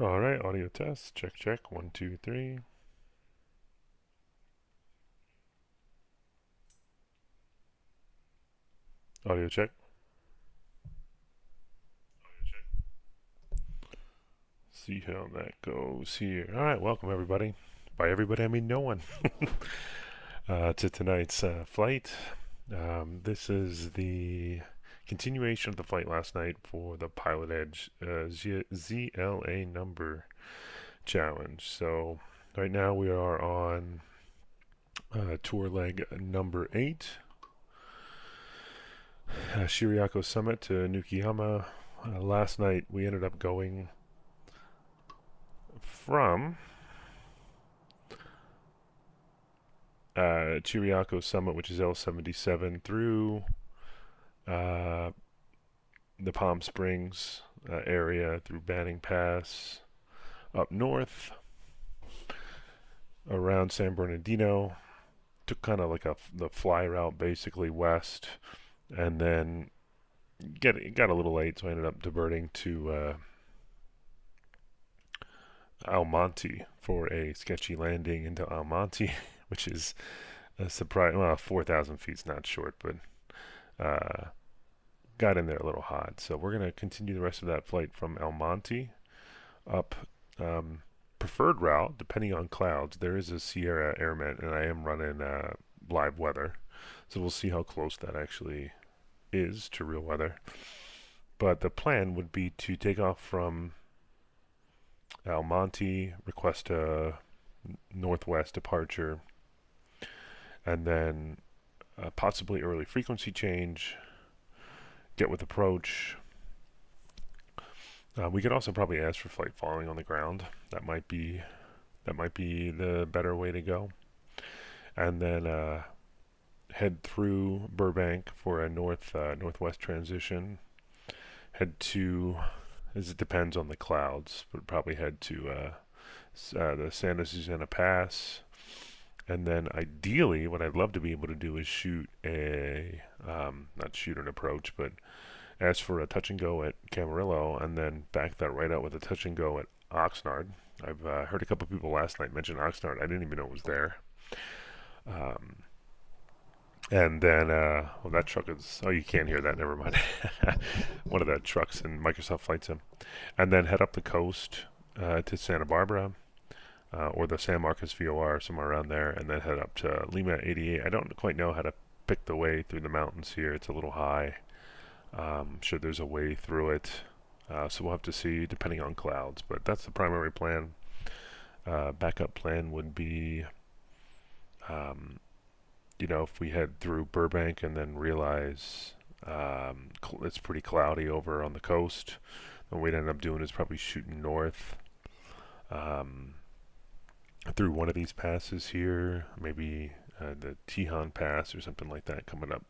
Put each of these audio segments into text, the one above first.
All right, audio test. Check, check. One, two, three. Audio check. See how that goes here. All right, welcome everybody. By everybody, I mean no one. To tonight's flight. This is the continuation of the flight last night for the PilotEdge ZLA number challenge. So right now we are on tour leg number 8. Shiriako Summit to Nukiyama. Last night we ended up going from Chiriako Summit, which is L77, through uh, the Palm Springs area, through Banning Pass, up north, around San Bernardino. Took kind of like the fly route, basically west, and then it got a little late, so I ended up diverting to Almonte for a sketchy landing into Almonte, which is a surprise. Well, 4,000 feet's not short, but uh, got in there a little hot. So we're going to continue the rest of that flight from Almonte up. Preferred route, depending on clouds, there is a Sierra Airment, and I am running live weather. So we'll see how close that actually is to real weather. But the plan would be to take off from Almonte, request a northwest departure, and then possibly early frequency change, get with approach. We could also probably ask for flight following on the ground. That might be the better way to go. And then head through Burbank for a northwest transition. Head to, as it depends on the clouds, but probably head to the Santa Susana Pass. And then ideally, what I'd love to be able to do is shoot not shoot an approach, but ask for a touch and go at Camarillo, and then back that right out with a touch and go at Oxnard. I've heard a couple people last night mention Oxnard. I didn't even know it was there. Um, and then, well, that truck is. Oh, you can't hear that. Never mind. One of the trucks in Microsoft Flight Sim. And then head up the coast to Santa Barbara or the San Marcos VOR, somewhere around there, and then head up to Lima 88. I don't quite know how to pick the way through the mountains here. It's a little high. I'm sure there's a way through it. So we'll have to see depending on clouds. But that's the primary plan. Backup plan would be, if we head through Burbank and then realize it's pretty cloudy over on the coast, then what we'd end up doing is probably shooting north through one of these passes here, maybe the Tihan Pass or something like that coming up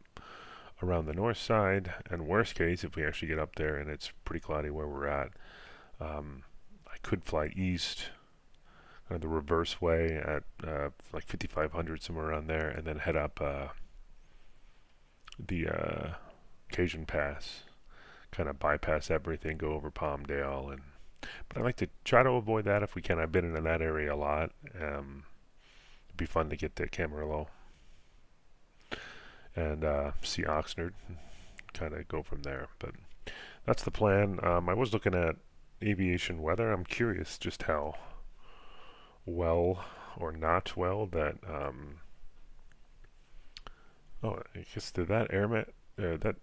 around the north side. And worst case, if we actually get up there and it's pretty cloudy where we're at, I could fly east the reverse way at like 5500, somewhere around there, and then head up the Cajun Pass, kind of bypass everything, go over Palmdale. But I like to try to avoid that if we can. I've been in that area a lot. It'd be fun to get to Camarillo and see Oxnard, kind of go from there. But that's the plan. I was looking at aviation weather. I'm curious just how well or not well that oh, I guess did that airmet that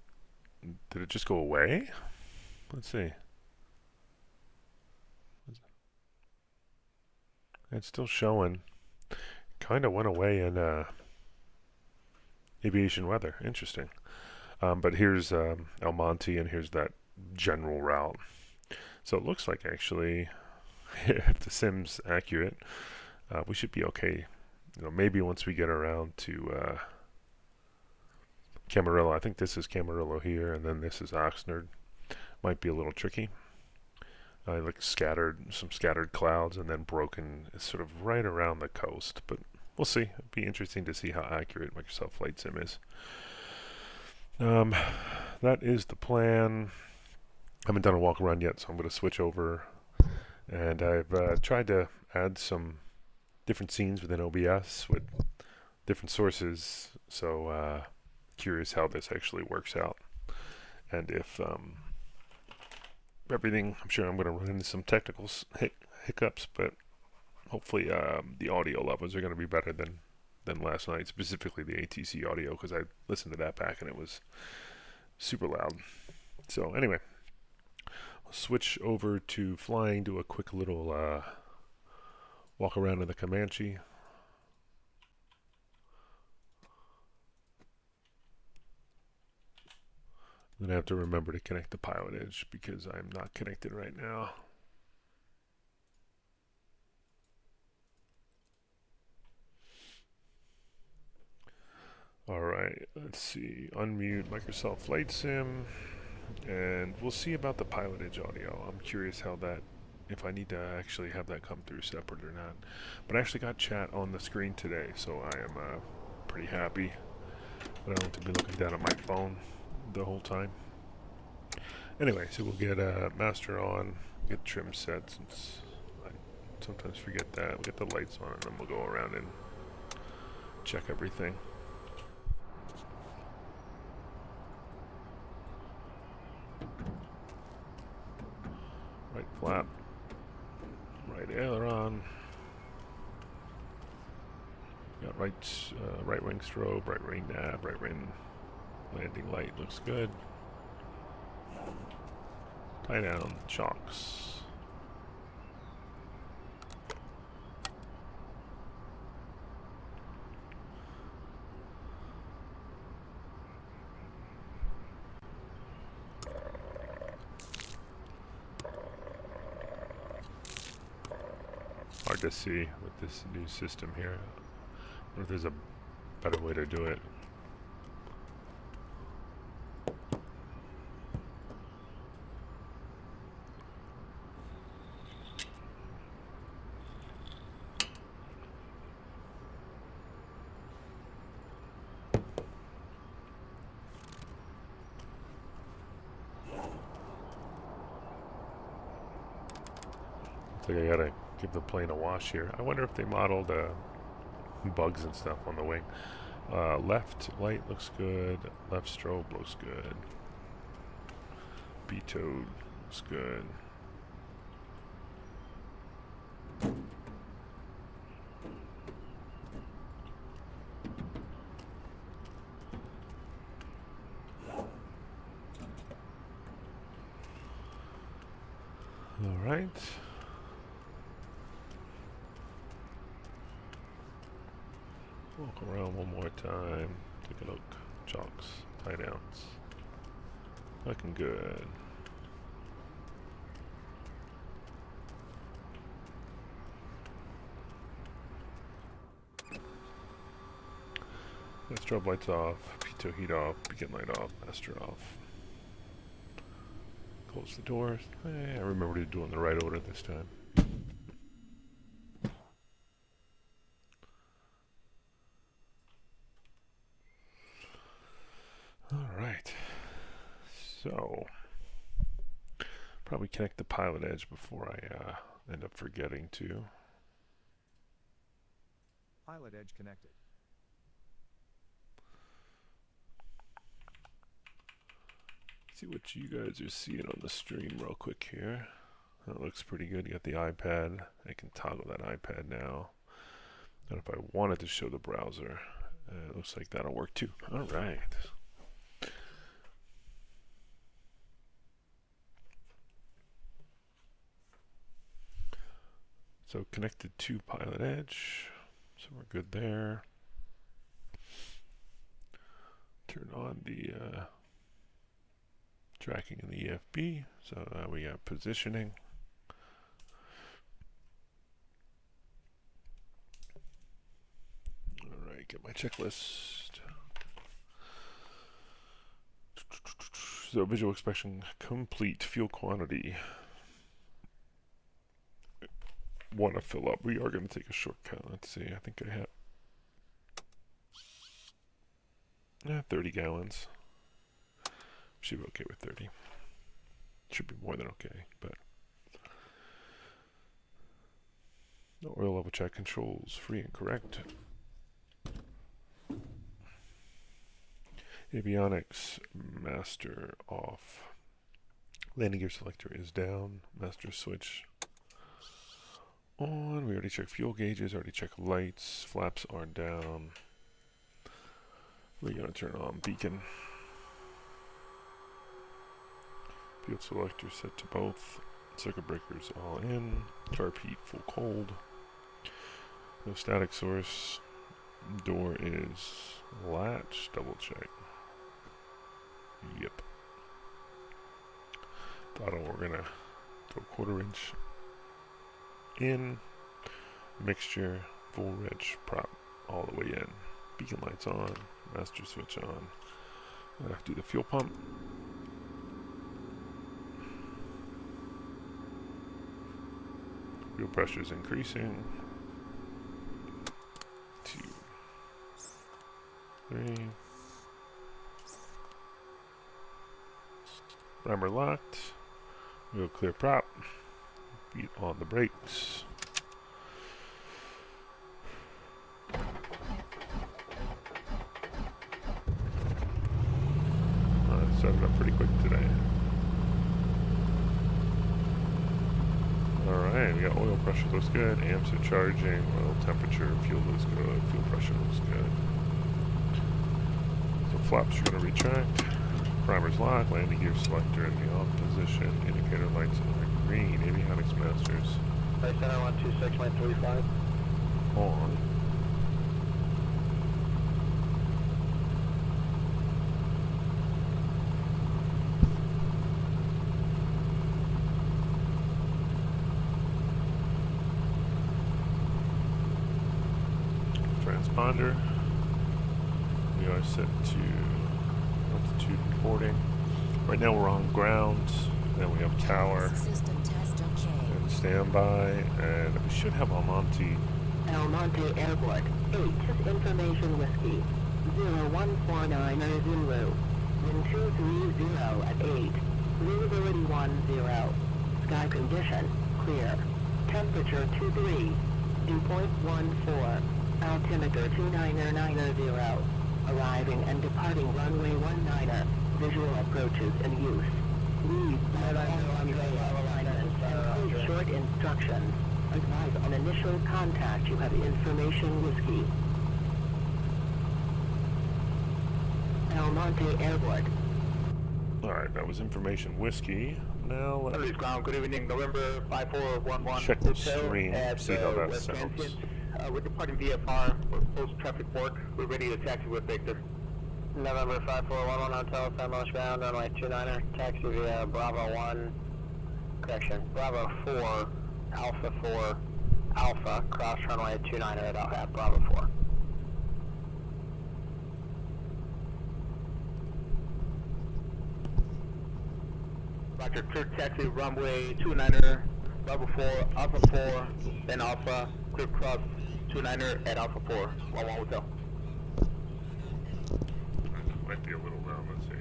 did it just go away? Let's see. It's still showing. Kind of went away in aviation weather. Interesting. But here's El Monte, and here's that general route. So it looks like actually, if the sim's accurate, we should be okay. Maybe once we get around to Camarillo. I think this is Camarillo here, and then this is Oxnard. Might be a little tricky. Like some scattered clouds, and then broken sort of right around the coast. But we'll see. It'd be interesting to see how accurate Microsoft Flight Sim is. That is the plan. I haven't done a walk around yet, so I'm going to switch over And I've tried to add some different scenes within OBS with different sources, so curious how this actually works out. And if everything, I'm sure I'm going to run into some technical hiccups, but hopefully the audio levels are going to be better than last night, specifically the ATC audio, because I listened to that back and it was super loud. So anyway, I'll switch over to flying, do a quick little walk around in the Comanche. Then I have to remember to connect the PilotEdge because I'm not connected right now. Alright, let's see. Unmute Microsoft Flight Sim. And we'll see about the PilotEdge audio. I'm curious how that, if I need to actually have that come through separate or not. But I actually got chat on the screen today, so I am pretty happy. But I don't have to be looking down at my phone the whole time. Anyway, so we'll get master on, get trim set, since I sometimes forget that. We'll get the lights on and then we'll go around and check everything. Right flap, right aileron. Got right wing strobe, right wing nav, right wing landing light looks good. Tie down, chocks. Hard to see with this new system here. I wonder if there's a better way to do it. I think I gotta give the plane a wash here. I wonder if they modeled bugs and stuff on the wing. Left light looks good. Left strobe looks good. B-toed looks good. All right. Walk around one more time. Take a look. Chocks, tie downs. Looking good. Strobe lights off, pitot heat off, beacon light off, master off. Close the doors. I remember to do it in the right order this time. Alright. So, probably connect the PilotEdge before I end up forgetting to. PilotEdge connected. See what you guys are seeing on the stream real quick here. That looks pretty good. You got the iPad. I can toggle that iPad now. And if I wanted to show the browser, it looks like that'll work too. All right. So connected to PilotEdge. So we're good there. Turn on the tracking in the EFB. So we got positioning. All right, get my checklist. So visual inspection complete. Fuel quantity. Want to fill up. We are going to take a shortcut. Let's see. I think I have 30 gallons. Should be okay with 30. Should be more than okay, but No oil level check, controls free and correct. Avionics master off. Landing gear selector is down. Master switch on. We already checked fuel gauges, already checked lights. Flaps are down. We're going to turn on beacon. Field selector set to both. Circuit breakers all in. Carb heat full cold. No static source. Door is latch. Double check. Yep. Throttle we're gonna go 1/4 inch in. Mixture full reg prop all the way in. Beacon lights on. Master switch on. I'm gonna have to do the fuel pump. Fuel pressure is increasing. 2, 3. Primer locked. We'll clear prop. Beat on the brakes. Set it up pretty quick today. Alright, we got oil pressure looks good, amps are charging, oil temperature, fuel looks good, fuel pressure looks good. So flaps are going to retract, primer's locked, landing gear selector in the off position, indicator lights are green, avionics masters. Right center 126.35. On. Transponder. We are set to altitude reporting. Right now we're on ground, then we have tower and standby, and we should have Almonte. Almonte Airport, 8 Information Whiskey, 01490 Zulu, wind 230 at 8, visibility 10, sky condition, clear, temperature 23, dew point 14, altimeter 29090, arriving and departing runway 19er, visual approaches in use. Lead please short instructions. Advise on initial contact you have Information Whiskey. Almonte Airport. Alright, that was Information Whiskey. Now let's Ground, good evening, November 5411. check the screen, see how that sounds. We're departing VFR for post-traffic work. We're ready to taxi with Victor. November 5411 Hotel, Sunrise Ground, runway 29er, taxi via Bravo 1, correction, Bravo 4, Alpha 4, Alpha, cross runway 29er at Bravo 4. Roger, clear taxi runway 29er, Bravo 4, Alpha 4, then Alpha, clear cross 29er at Alpha 4, 11 Hotel. Might be a little loud, let's see.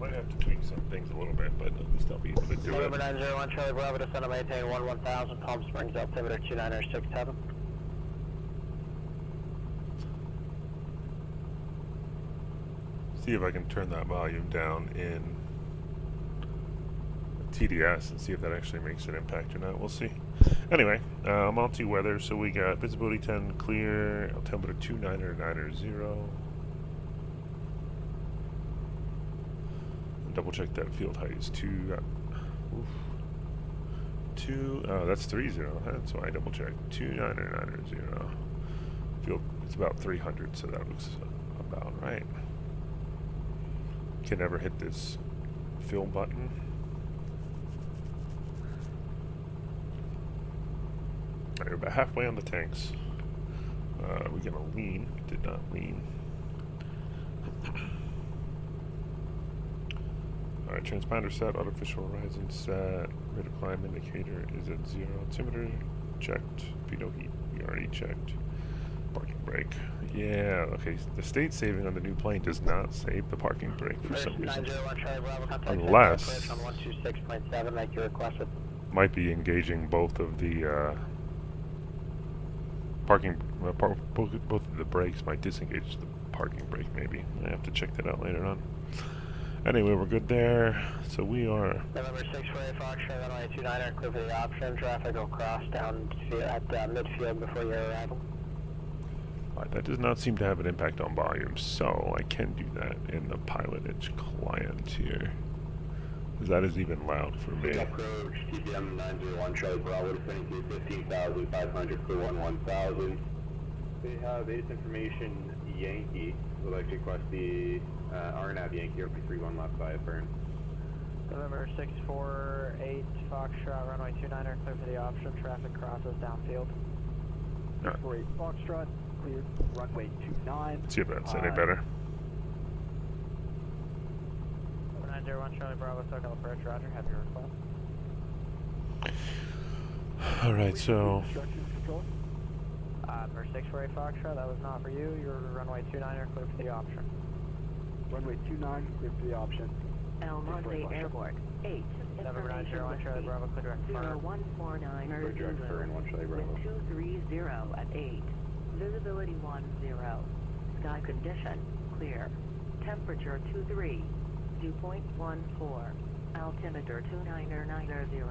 Might have to tweak some things a little bit, but at least I'll be able to do it. November 901 Charlie Bravo, descend and maintain 1000, Palm Springs, altimeter 2967. See if I can turn that volume down in TDS and see if that actually makes an impact or not. We'll see. Anyway, Monty weather. So we got visibility 10 clear, altimeter 29090. Double check that field height is 2. That's 30. That's why I double check 29090. Field, it's about 300, so that looks about right. Can never hit this fill button. Alright, we're about halfway on the tanks. We're gonna lean. Did not lean. Alright, transponder set, artificial horizon set, rate of climb indicator is at 0, altimeter checked, pitot heat we already checked, Parking brake. Yeah, okay. The state saving on the new plane does not save the parking brake for some reason. 901 Charlie Bravo, contact Unless on 126.7 like you requested. might be engaging both of the parking, both of the brakes might disengage the parking brake maybe. I have to check that out later on. Anyway, we're good there. So we are... November 6 for a Foxtrot, runway 29er, clear for the option. Traffic will cross down at midfield before your arrival. That does not seem to have an impact on volume, so I can do that in the PilotEdge client here. Because that is even loud for me. Approach TPM 901 Charlie Bravo, descending to 15,500 for 11,000. They have latest information Yankee. Would like to request the RNAV Yankee over 31 left side burn. November 648 Foxtrot, runway 29er, clear for the option. Traffic crosses downfield. 648 Foxtrot, cleared, runway 29. See if that's any better. 901 Charlie Bravo, SoCal approach, roger, have your request. Alright, so... Instructions, control. Number 648 Foxtrot, that was not for you. You're runway 29er, clear for the option. Runway 29, cleared for the option. El Monte Airport, 8, November information 901 Charlie whiskey, Bravo, clear direct fire. 0149 Clear direct fire in 1 Charlie Bravo. wind 230 at 8, visibility 10, sky condition, clear, temperature 23, dew point 14, altimeter 29990,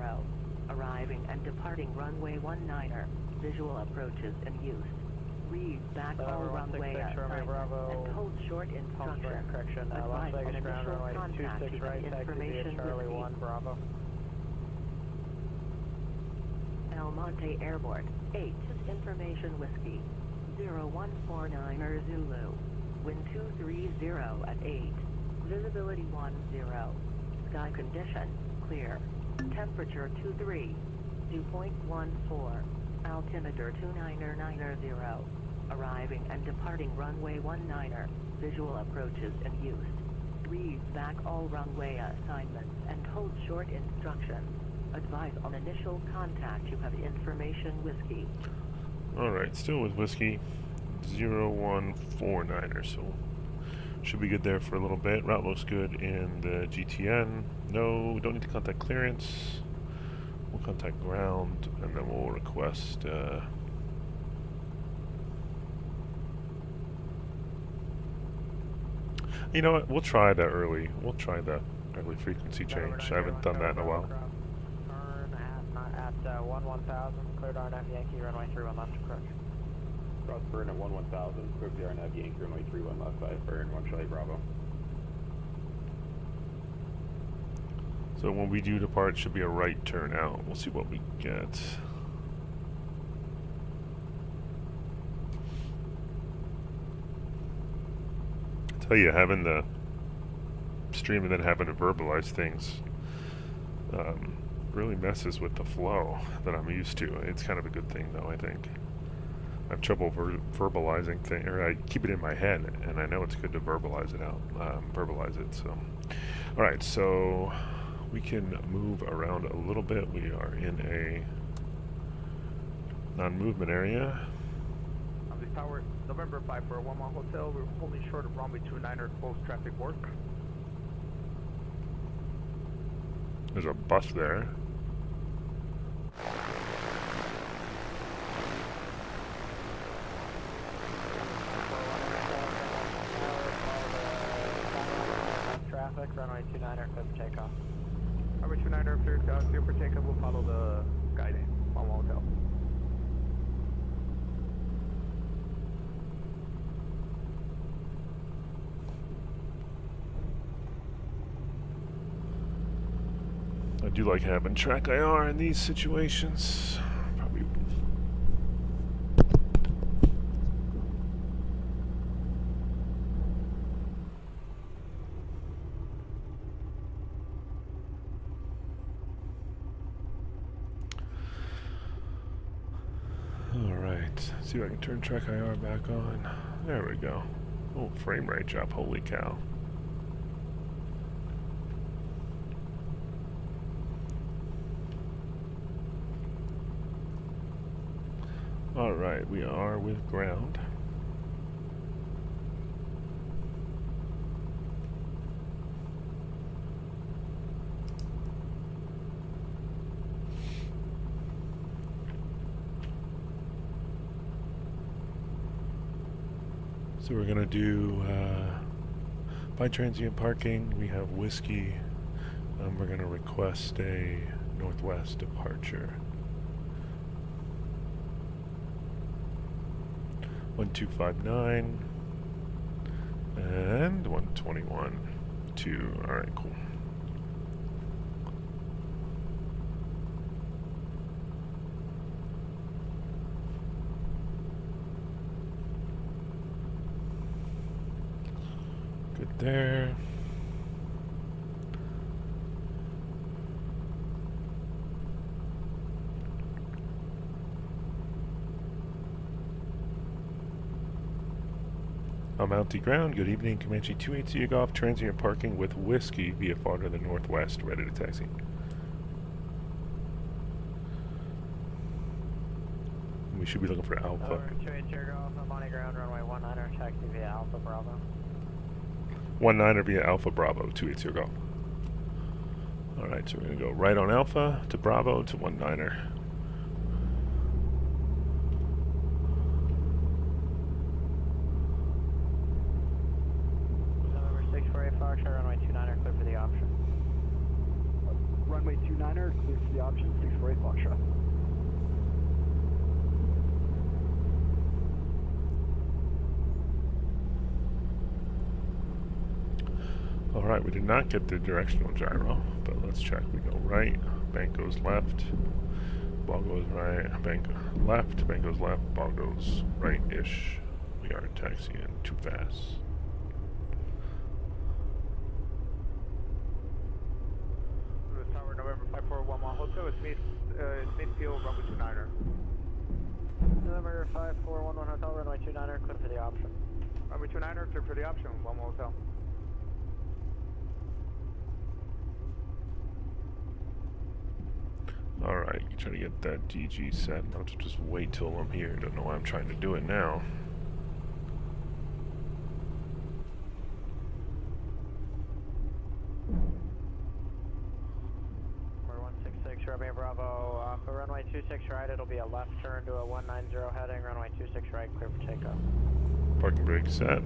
arriving and departing runway 19er, visual approaches in use. Read back all runway assignments and hold short instructions. Correction, Las Advise Vegas on ground initial runway contact 26 with right, taxi via information Charlie whiskey. 1 Bravo. El Monte Airport, 8, information whiskey, 0149er Zulu, wind 230 at 8, visibility 10, sky condition, clear, temperature 23, dew point 14, altimeter 29990, arriving and departing runway 19er, visual approaches in use. Read back all runway assignments and hold short instructions. Advise on initial contact. You have information whiskey. Alright, still with whiskey. 0149er, so should be good there for a little bit. Route looks good in the GTN. No, don't need to contact clearance. We'll contact ground, and then we'll request you know what? We'll try the early frequency change. I haven't done that in a while. Turn at 1000, cleared RNF Yankee, runway 31 left, approach. Cross burn at 11,000, clear for the RNAV Yankee, runway 31 left side burn, 1 Charlie Bravo. So when we do depart, it should be a right turn out. We'll see what we get. I tell you, having the stream and then having to verbalize things really messes with the flow that I'm used to. It's kind of a good thing, though, I think. I have trouble verbalizing things, or I keep it in my head, and I know it's good to verbalize it out, verbalize it. So, all right, so we can move around a little bit. We are in a non-movement area. This tower, November 5 for a 1-mile hotel. We're holding short of runway 29er, close traffic work. There's a bus there. Traffic, runway 29er, clear for takeoff. Runway 29er, clear for takeoff. We'll follow the guiding 1-mile hotel. I do like having track IR in these situations. Probably. Alright, see if I can turn track IR back on. There we go. Oh, frame rate drop, holy cow. Alright, we are with ground. So we're gonna do by transient parking. We have whiskey. We're gonna request a northwest departure. 1259 and 121. 2. All right, cool. Good there. Mounty ground. Good evening, Comanche 280 Golf. Transient parking with whiskey via far to the northwest. Ready to taxi. We should be looking for Alpha. 280 Golf. I'm on ground. Runway 19er. Taxi via Alpha Bravo. 19er via Alpha Bravo 280 Golf. Alright, so we're going to go right on Alpha to Bravo to 19er. November 648 Foxtrot, runway 29er, clear for the option. Runway 29er, clear for the option, 648 Foxtrot. Alright, we did not get the directional gyro, but let's check. We go right, bank goes left, ball goes right, bank left, bank goes left, ball goes right-ish. We are taxiing too fast. Tower November 5411 Hotel, it's midfield, runway 29er. November 5411 Hotel, runway 29er, clear for the option. Runway 29er, clear for the option, 11 Hotel. Alright, you try to get that DG set. I'll just wait till I'm here. Don't know why I'm trying to do it now. Number 166, Romeo Bravo, for runway 26 right, it'll be a left turn to a 190 heading, runway 26 right, clear for takeoff. Parking brake set.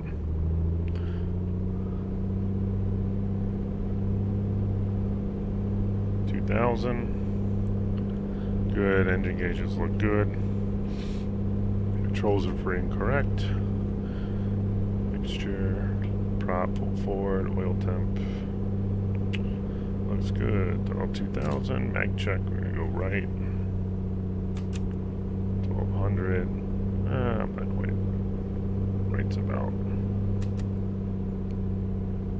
$2,000. Good, engine gauges look good. Controls are free and correct. Mixture, prop, pull forward, oil temp. Looks good. All 2,000. Mag check, we're gonna go right. 1,200. I'm not quite. Right's about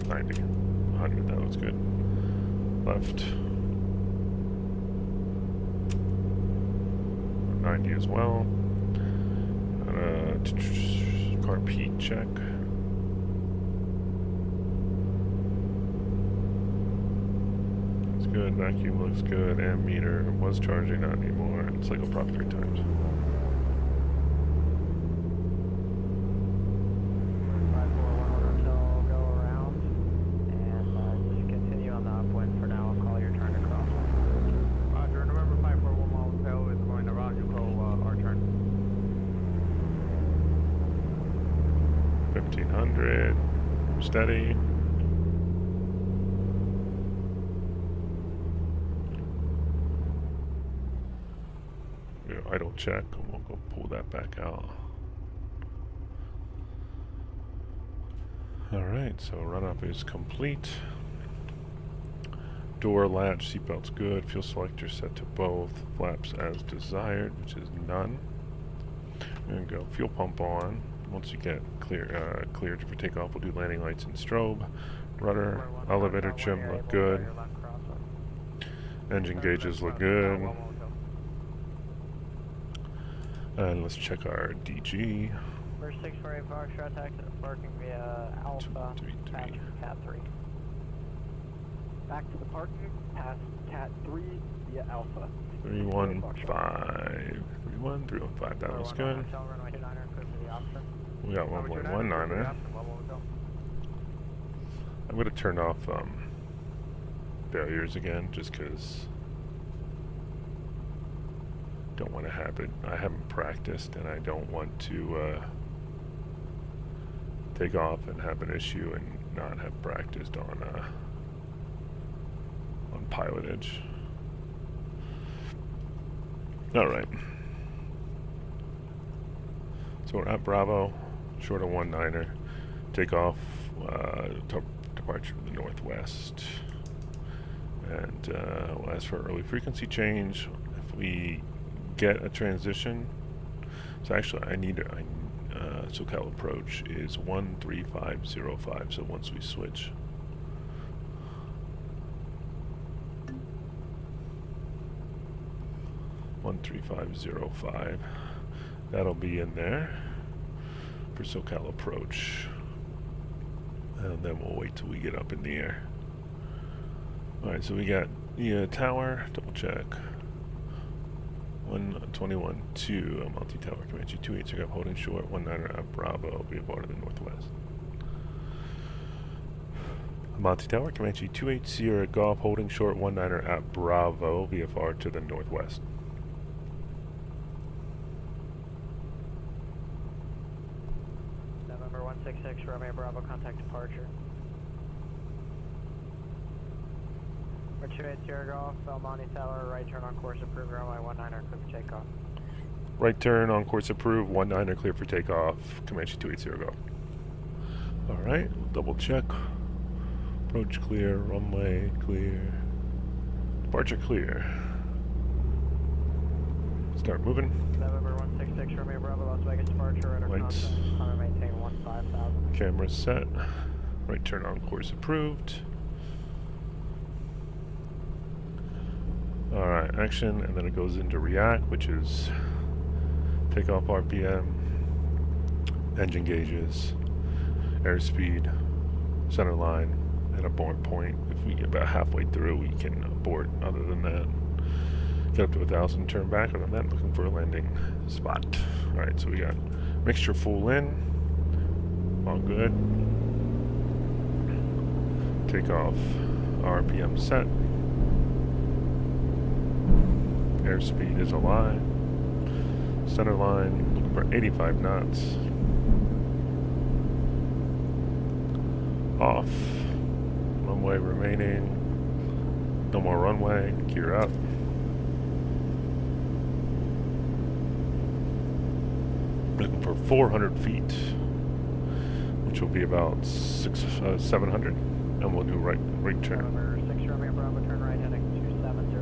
90. 100, that looks good. Left. 90 as well. Car P check. Looks good. Vacuum looks good. Ammeter was charging, not anymore. Cycle prop 3 times. 5411 Hotel, go around and just continue on the upwind for now. I'll call your turn to cross. Roger, November 5411 Hotel is going around, you call our turn. 1,500. Steady. Idle check, and we'll go pull that back out. Alright, so run up is complete. Door latch, seatbelt's good. Fuel selector set to both. Flaps as desired, which is none. And go fuel pump on. Once you get cleared for takeoff, we'll do landing lights and strobe. Rudder, elevator trim look good. Engine gauges look good. And let's check our DG. First 648 Foxtrot, taxi to parking via Alpha, 233. past Cat 3. Back to the parking, past Cat 3 via Alpha. 315. 315, that looks good. Hotel, runway 29er, clear for the option. We got 119er. I'm going to turn off failures again, just because don't want to have it. I haven't practiced, and I don't want to take off and have an issue and not have practiced on PilotEdge. All right. So we're at Bravo, short of 19er. Take off, departure to the northwest. And we'll ask for early frequency change. If we get a transition, so actually I need SoCal approach is 13505. So once we switch, (13505), that'll be in there for SoCal approach, and then we'll wait till we get up in the air. All right, so we got the tower. Double check. 121.2 multi-tower Comanche 28 Sierra holding short 19er at Bravo via bar to the northwest. Multi-tower Comanche 28 Sierra Golf holding short 19er at Bravo via far to the northwest. November 166 Romeo Bravo, contact departure. 28 Sierra Golf, Belmonte Tower, right turn on course approved, runway 19er, clear for takeoff. Right turn on course approved, 19er clear for takeoff, Comanche 280 Golf. Alright, we'll double check. Approach clear, runway clear, departure clear. Start moving. November 166 Romeo Bravo, Las Vegas departure, radar Lights. constant, climb and maintain 15,000. Camera set. Right turn on course approved. Alright, action, and then it goes into react, which is takeoff RPM, engine gauges, airspeed, center line, and abort point. If we get about halfway through, we can abort. Other than that, get up to 1,000, turn back. Other than that, looking for a landing spot. Alright, so we got mixture full in, all good. Takeoff RPM set. Airspeed is alive. Center line, looking for 85 knots. Off. Runway remaining. No more runway. Gear up. Looking for 400 feet, which will be about 700. And we'll do right turn. November 6 Romeo Bravo, turn right heading 270.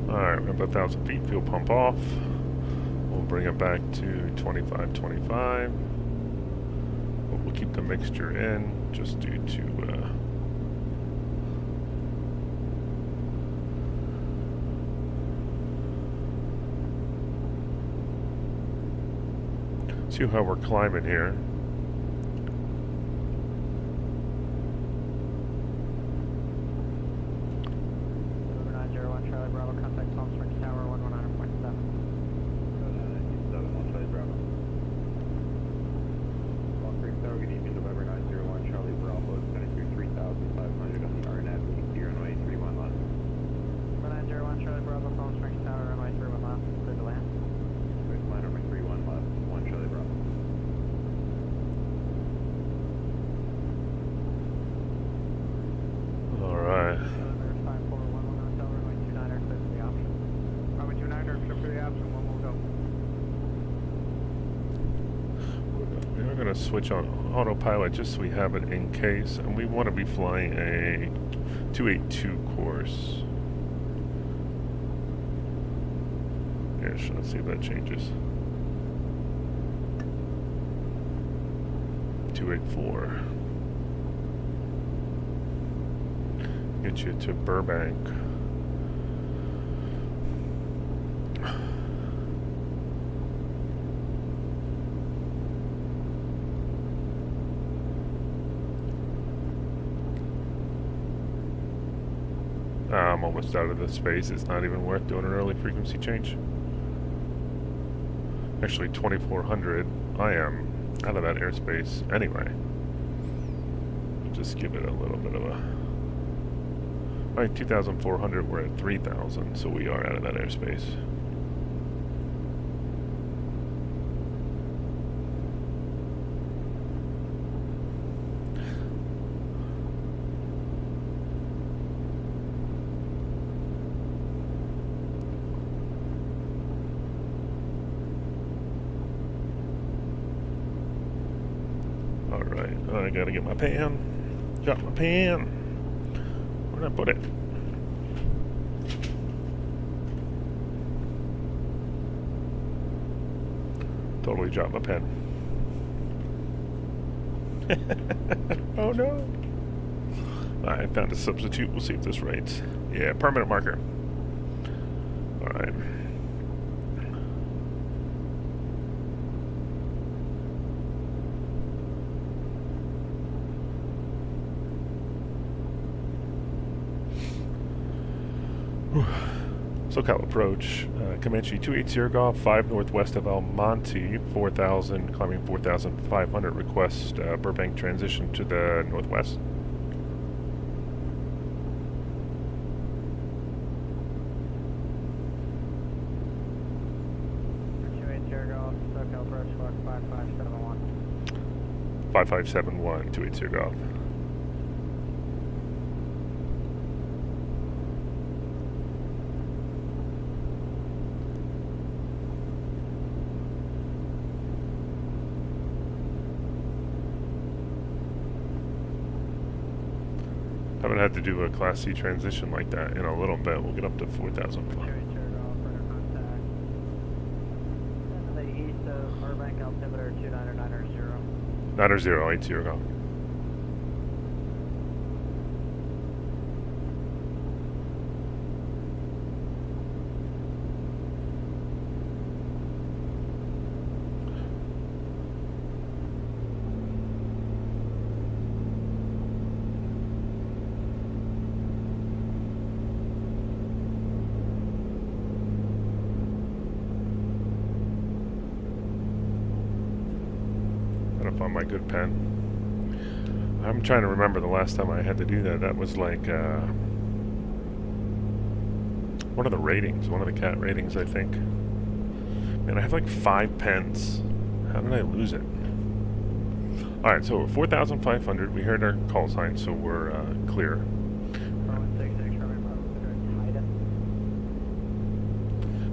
Alright, we're about 1,000 feet. Fuel pump off. We'll bring it back to 2525. But we'll keep the mixture in just due to see how we're climbing here. Switch on autopilot just so we have it in case, and we want to be flying a 282 course. Ish. Let's see if that changes. 284. Get you to Burbank. I'm almost out of the space. It's not even worth doing an early frequency change. Actually, 2400. I am out of that airspace anyway. We'll just give it a little bit of a... Alright, 2400, we're at 3000, so we are out of that airspace. Alright, I gotta get my pan. Got my pan. Where'd I put it? Totally dropped my pen. Oh no! I found a substitute. We'll see if this writes. Yeah, permanent marker. Alright. SoCal approach, Comanche 280 Golf, 5 northwest of El Monte, 4,000, climbing 4,500, request Burbank transition to the northwest. Golf, SoCal approach, 5571. 5571, 280 Golf. Haven't had to do a Class C transition like that in a little bit. We'll get up to 4,000. The east of Burbank, altimeter 29990. 90, 80 Golf. On my good pen. I'm trying to remember the last time I had to do that. That was like one of the ratings, one of the cat ratings, I think. Man, I have like 5 pens. How did I lose it? Alright, so we're 4,500. We heard our call sign, so we're clear.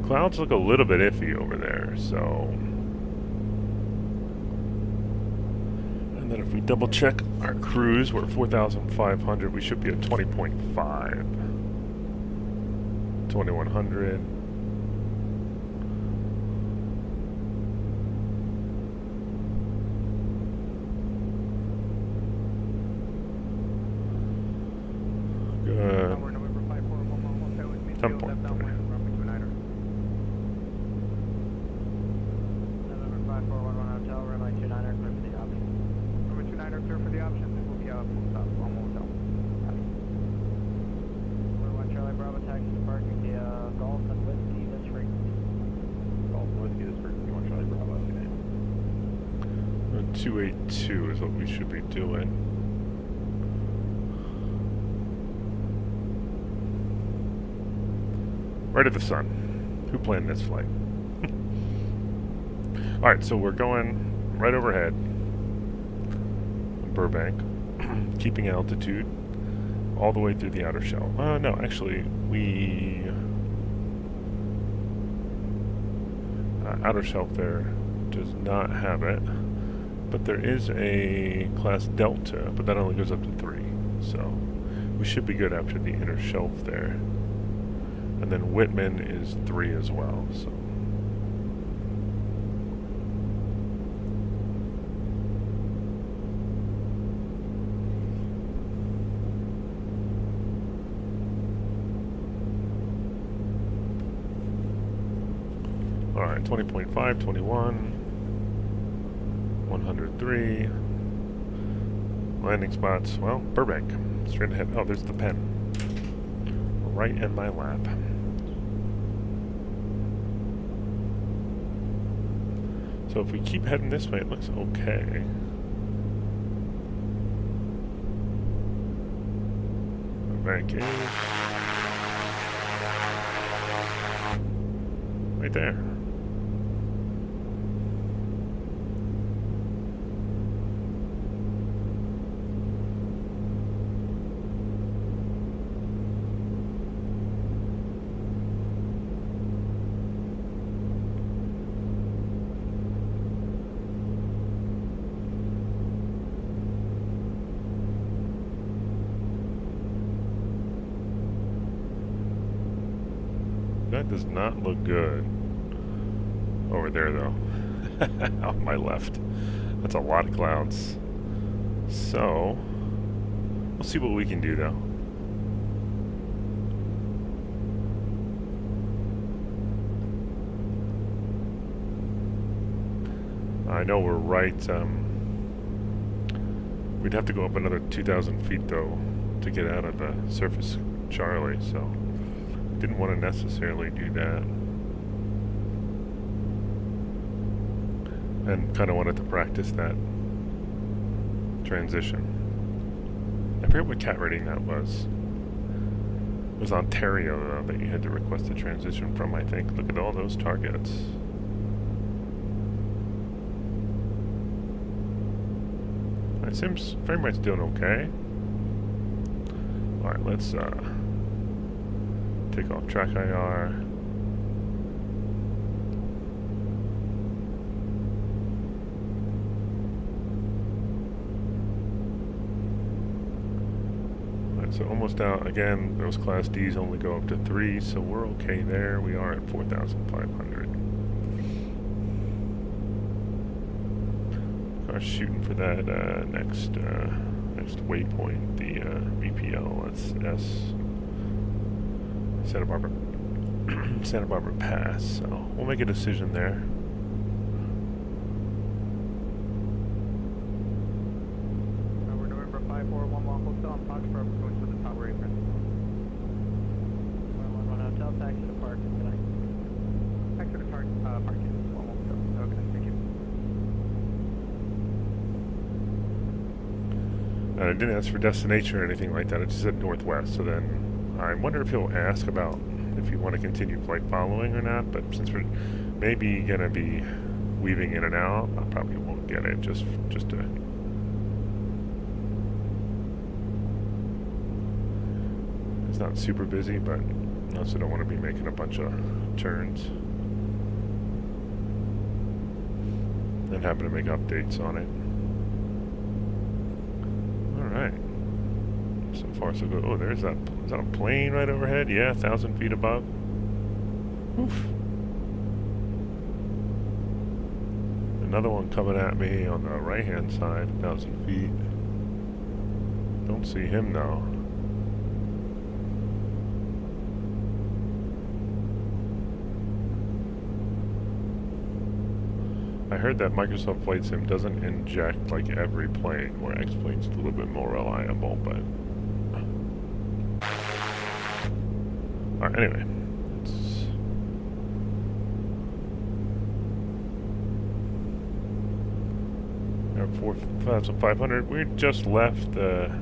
Clouds look a little bit iffy over there, so... And then if we double check our cruise, we're at 4,500. We should be at 20.5. 2,100. Good. 10.3. Clear for the option. It will be full stop, one hotel. One Charlie Bravo, taxi to parking the Golf and Whiskey this frequency. Golf and Whiskey this frequency, 1 Charlie Bravo, good name. 282 is what we should be doing. Right at the sun. Who planned this flight? Alright, so we're going right overhead. Burbank, keeping altitude all the way through the outer shell. No, actually, we... outer shelf there does not have it, but there is a class Delta, but that only goes up to 3, so we should be good after the inner shelf there. And then Whitman is 3 as well, so... Alright, 20.5, 21, 103. Landing spots, well, Burbank. Straight ahead. Oh, there's the pen. Right in my lap. So if we keep heading this way, it looks okay. Bank is right there. That does not look good. Over there, though. On my left. That's a lot of clouds. So, we'll see what we can do, though. I know we're right. We'd have to go up another 2,000 feet, though, to get out of the surface Charlie, so didn't want to necessarily do that. And kind of wanted to practice that transition. I forget what cat rating that was. It was Ontario that you had to request a transition from, I think. Look at all those targets. It seems frame rate's doing okay. Alright, let's take off track IR. So almost out again. Those class Ds only go up to 3, so we're okay there. We are at 4,500. Are shooting for that next waypoint, the BPL. That's Santa Barbara Pass. So we'll make a decision there. We're November 5411 Hotel on Foxtrot. We're going to the tower apron. 111 Hotel, taxi to park. Good night. Taxi to parking. Okay, thank you. I didn't ask for destination or anything like that. It just said northwest. So then I wonder if he'll ask about if you want to continue flight following or not. But since we're maybe gonna be weaving in and out, I probably won't get it. Just to. It's not super busy, but I also don't want to be making a bunch of turns and having to make updates on it. Alright. So far so good. Oh, is that a plane right overhead? Yeah, 1,000 feet above. Oof. Another one coming at me on the right hand side, 1,000 feet. Don't see him though. I heard that Microsoft Flight Sim doesn't inject like every plane, where X-Plane's a little bit more reliable, but... Alright, anyway. We're at 4,500. We just left the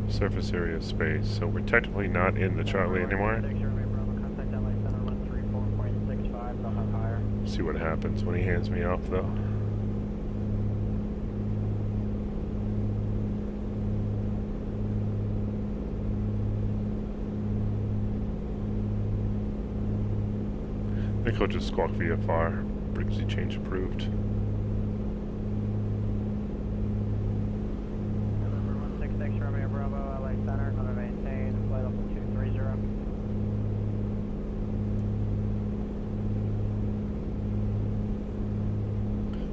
surface area space, so we're technically not in the Charlie anymore. See what happens when he hands me off, though. I think he'll just squawk VFR. Frequency change approved. November 16 Romeo Bravo, LA Center, going to maintain flight level 230.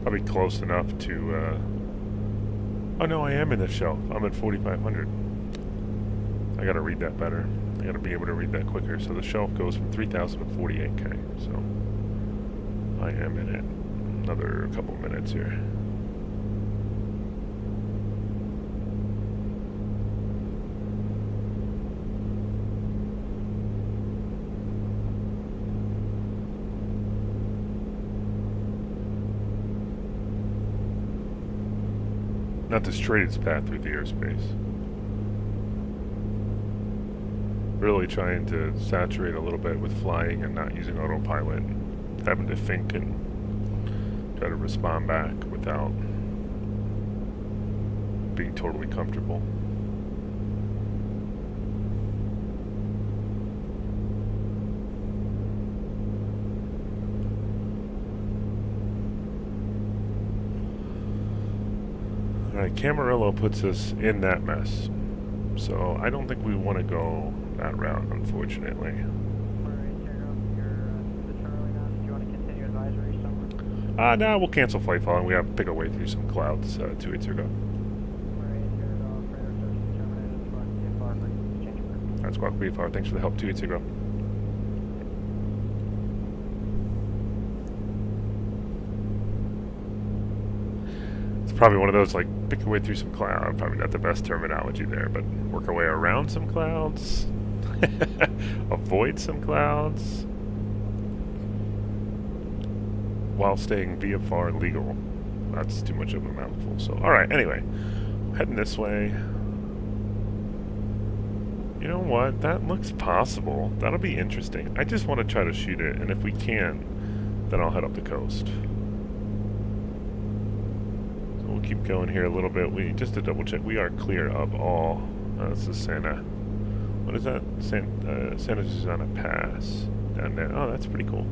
Probably close enough to, oh no, I am in the shelf. I'm at 4,500. I gotta read that better. I gotta be able to read that quicker. So the shelf goes from 3,000 to 48K. So I am in it. Another couple minutes here. not to straight its path through the airspace. Really trying to saturate a little bit with flying and not using autopilot. Having to think and try to respond back without being totally comfortable. Alright, Camarillo puts us in that mess. So I don't think we want to go that route, unfortunately. No, we'll cancel flight following. We have to pick our way through some clouds. 280 go. That's Squawk VFR. Thanks for the help, 280 go. It's probably one of those, like, pick your way through some clouds. Probably not the best terminology there, but work our way around some clouds. Avoid some clouds. While staying VFR legal. That's too much of a mouthful. So, alright, anyway. Heading this way. You know what? That looks possible. That'll be interesting. I just want to try to shoot it, and if we can, then I'll head up the coast. So we'll keep going here a little bit. Just to double check, we are clear of all... this is Santa... What is that? Santa Susana Pass. Down there. Oh, that's pretty cool.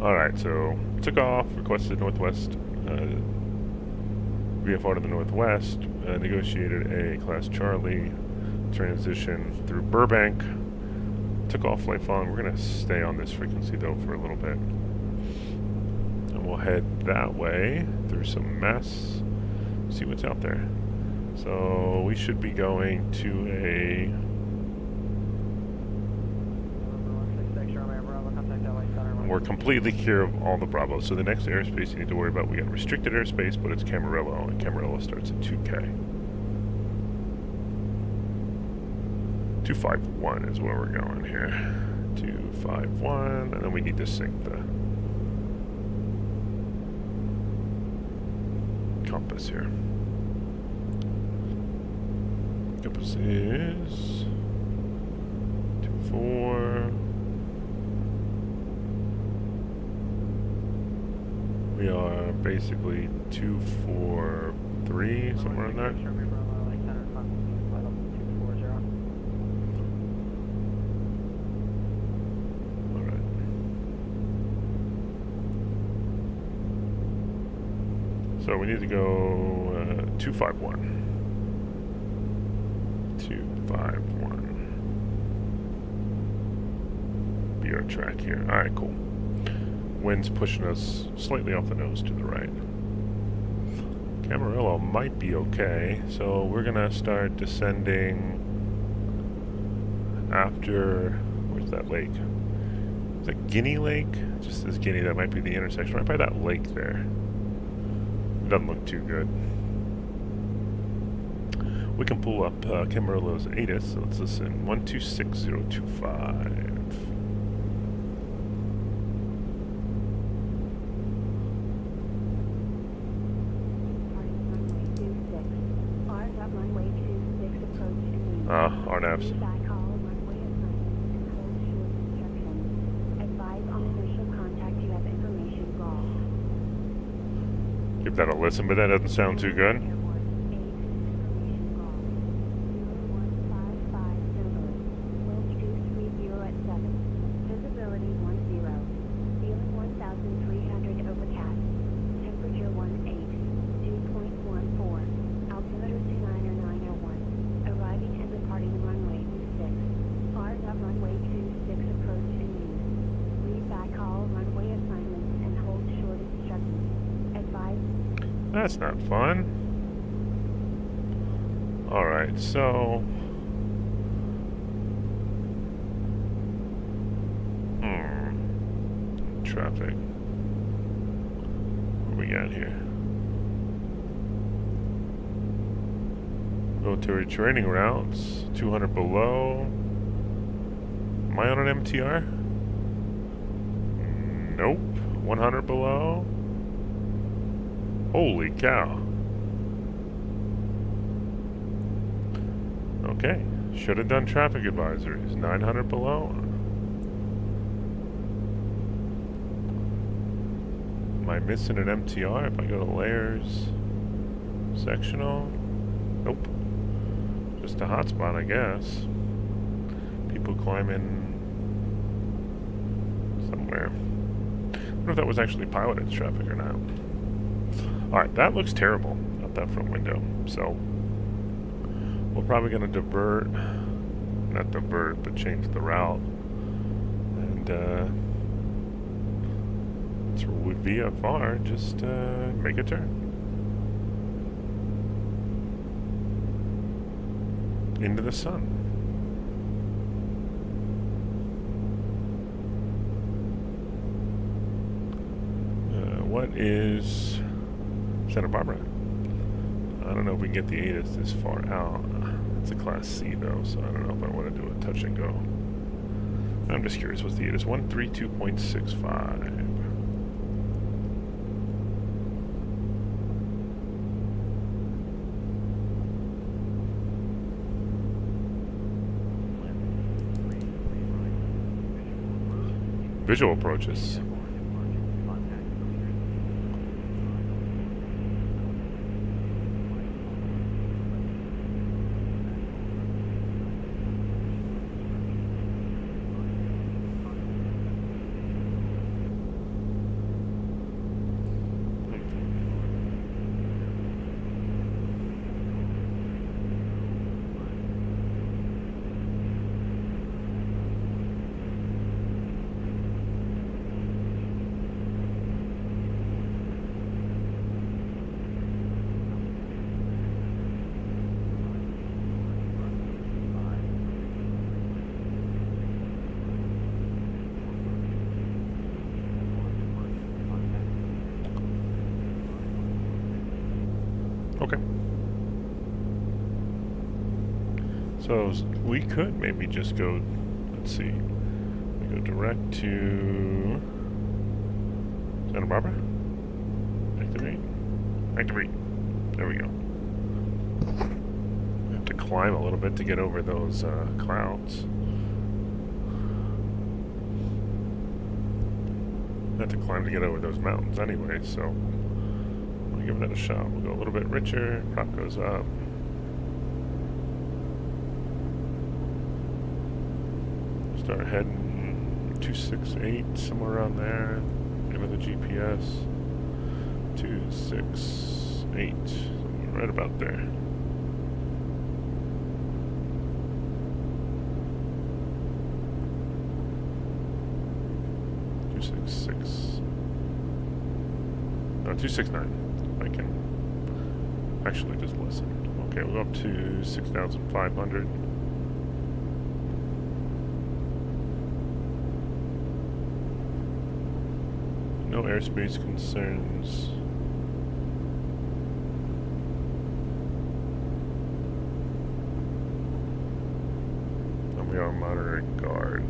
Alright, so took off, requested northwest, VFR to the northwest, negotiated a Class Charlie, transition through Burbank, took off flight following. We're going to stay on this frequency though for a little bit. And we'll head that way through some mess, see what's out there. So we should be going to a... We're completely clear of all the Bravos. So the next airspace you need to worry about, we got restricted airspace, but it's Camarillo, and Camarillo starts at 2K. 251 is where we're going here. 251, and then we need to sync the compass here. Compass is 24. We are basically 243, somewhere in there. Alright. So we need to go 251. 251. Be our track here. Alright, cool. Wind's pushing us slightly off the nose to the right. Camarillo might be okay, so we're gonna start descending after... Where's that lake? Is that Guinea Lake? Just as Guinea, that might be the intersection right by that lake there. It doesn't look too good. We can pull up Camarillo's ATIS, so let's listen. 126025. RNAVs. Give that a listen, but that doesn't sound too good. That's not fun. Alright, so... Traffic. What we got here? Military training routes. 200 below. Am I on an MTR? Nope. 100 below. Holy cow. Okay. Should have done traffic advisories. 900 below. Am I missing an MTR if I go to layers? Sectional? Nope. Just a hotspot, I guess. People climbing somewhere. I wonder if that was actually PilotEdge traffic or not. Alright, that looks terrible out that front window. So, we're probably going to divert, not divert, but change the route. And, through VFR, just make a turn. Into the sun. What is Santa Barbara? I don't know if we can get the ATIS this far out. It's a Class C though, so I don't know if I want to do a touch and go. I'm just curious, what's the ATIS? 132.65. Visual approaches. Okay. So we could maybe just go, let's see, we go direct to Santa Barbara. Activate. Activate. There we go. We have to climb a little bit to get over those clouds. We have to climb to get over those mountains anyway, so we'll give that a shot. We'll go a little bit richer. Prop goes up. Start heading 268, somewhere around there. Give it the GPS. 268, right about there. No, 269. I can actually just listen. Okay, we'll go up to 6,500. No airspace concerns. And we are monitoring guard.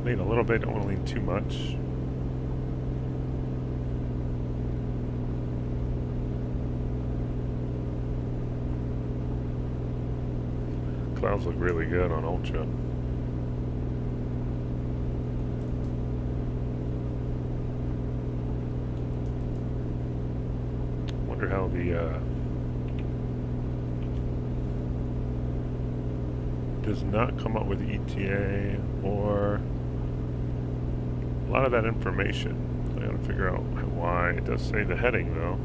Lean a little bit, don't want to lean too much. Clouds look really good on Ultra. Wonder how the does not come up with ETA or a lot of that information. I gotta figure out why. It does say the heading though.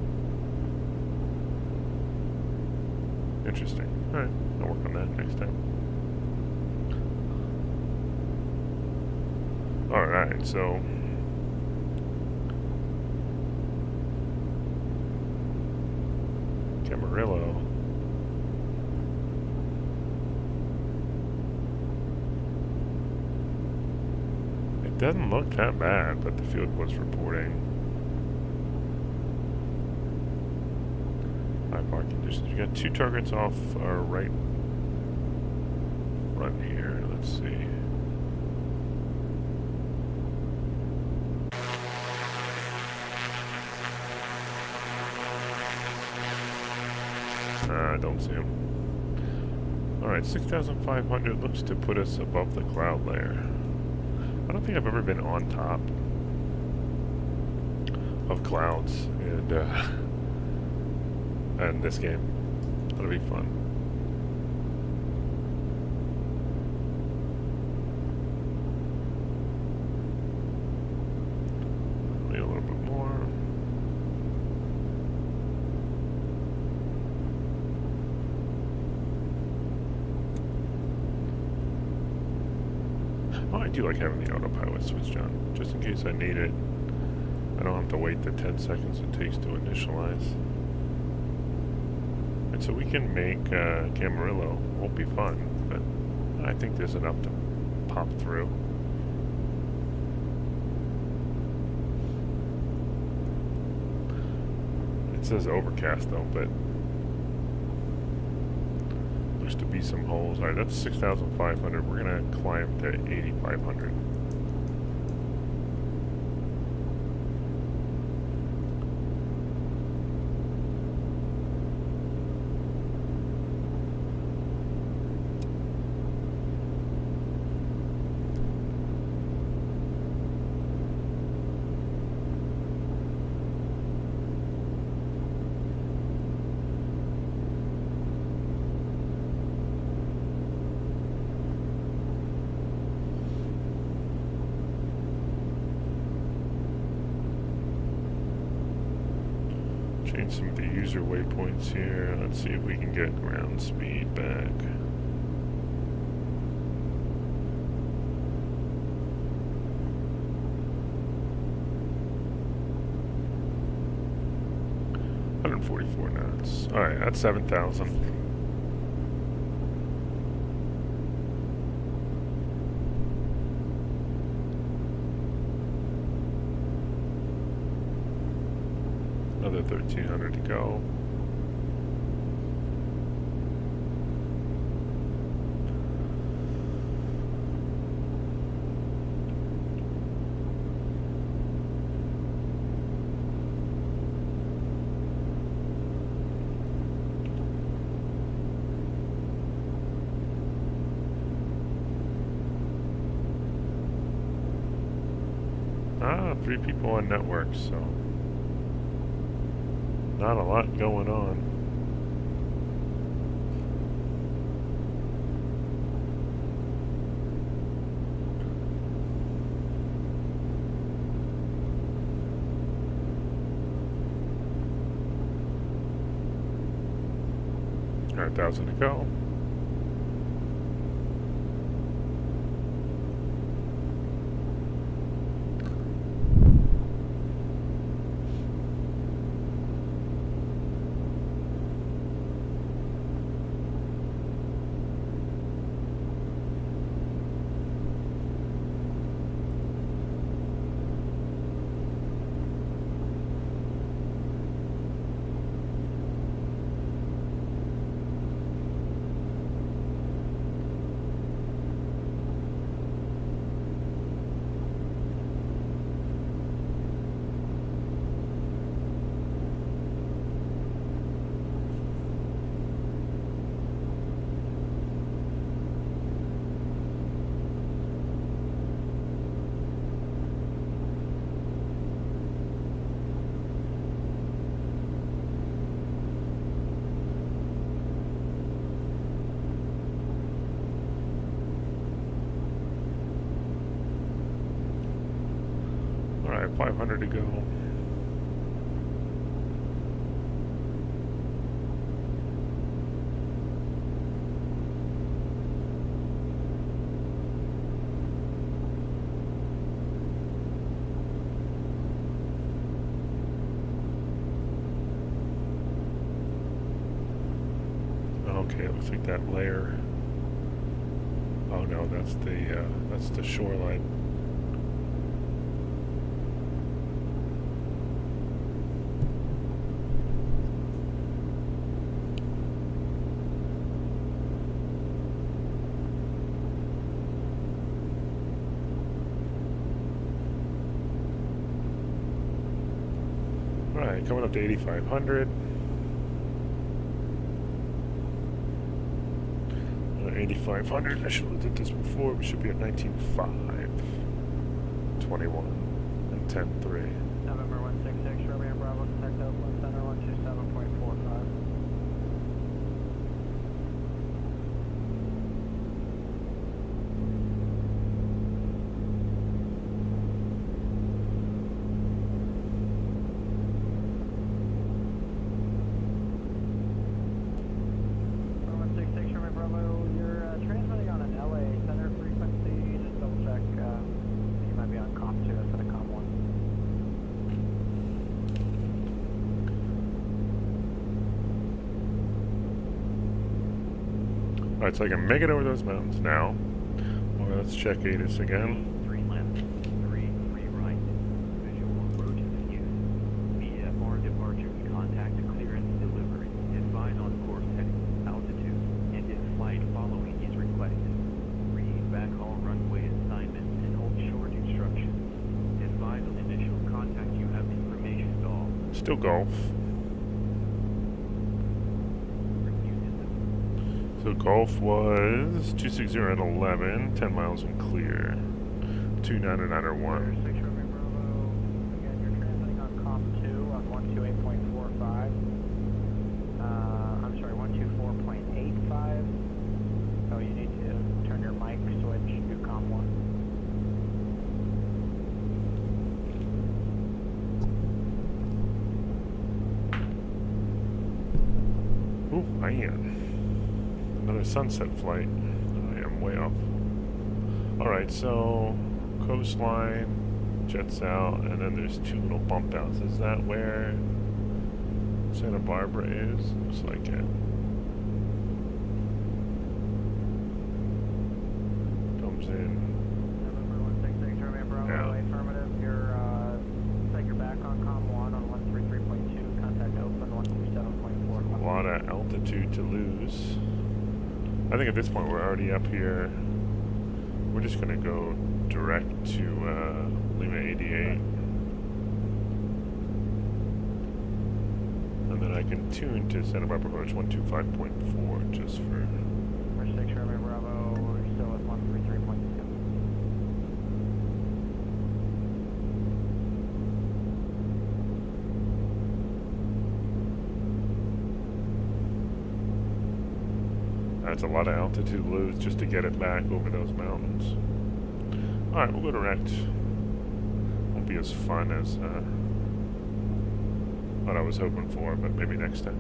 Interesting. Alright, I'll work on that next time. Alright, so Camarillo. It doesn't look that bad, but the field was reporting park conditions. We got 2 targets off our right front here. Let's see. I don't see him. Alright, 6,500 looks to put us above the cloud layer. I don't think I've ever been on top of clouds in this game. That'll be fun. Maybe a little bit more. Oh, I do like having the autopilot switched on, just in case I need it. I don't have to wait the 10 seconds it takes to initialize. And so we can make Camarillo. Won't be fun, but I think there's enough to pop through. It says overcast though, but looks to be some holes. Alright, that's 6,500. We're gonna climb to 8,500. Change some of the user waypoints here. Let's see if we can get ground speed back. $144 knots. Alright, that's 7,000. Another 1,300 to go. Ah, 3 people on network, so not a lot going on. All right, 1,000 to go. All right, 500 to go. Okay, it looks like that layer. Oh no, that's the shoreline. Alright, coming up to 8,500. 8,500. I should have looked at this before. We should be at 19.5. 21 and 10.3. November 166, Romeo Bravo, contact Oakland Center 127.45. Alright, so I can make it over those mountains now. Well, let's check ATIS again. 3 left, 3 right. Visual approach is used. VFR departure, contact clearance delivery. Advise on course heading, altitude, and in flight following is requested. Read backhaul runway assignments and hold short instructions. Advise on initial contact, you have information all. Still Gulf. So Gulf was 260 at 11, 10 miles and clear. 29901. 6 Romeo Bravo, again, you're translating on comp 2 on 128.45. I'm sorry, 124.85. So you need to turn your mic switch to comp 1. Ooh, I am. Another sunset flight. I am way off. Alright, so coastline jets out, and then there's 2 little bump outs. Is that where Santa Barbara is? Looks like it. Comes in. November 166, Romeo Bravo, Yeah. affirmative. You're back on COM 1 on 133.2, contact Oakland 137.4. A lot of altitude to lose. I think at this point we're already up here. We're just gonna go direct to Lima 88. And then I can tune to Santa Barbara approach 125.4 just for... Number 6 Romeo Bravo, we're still at 133.2. That's a lot of altitude to lose just to get it back over those mountains. Alright, we'll go direct. Won't be as fun as what I was hoping for, but maybe next time.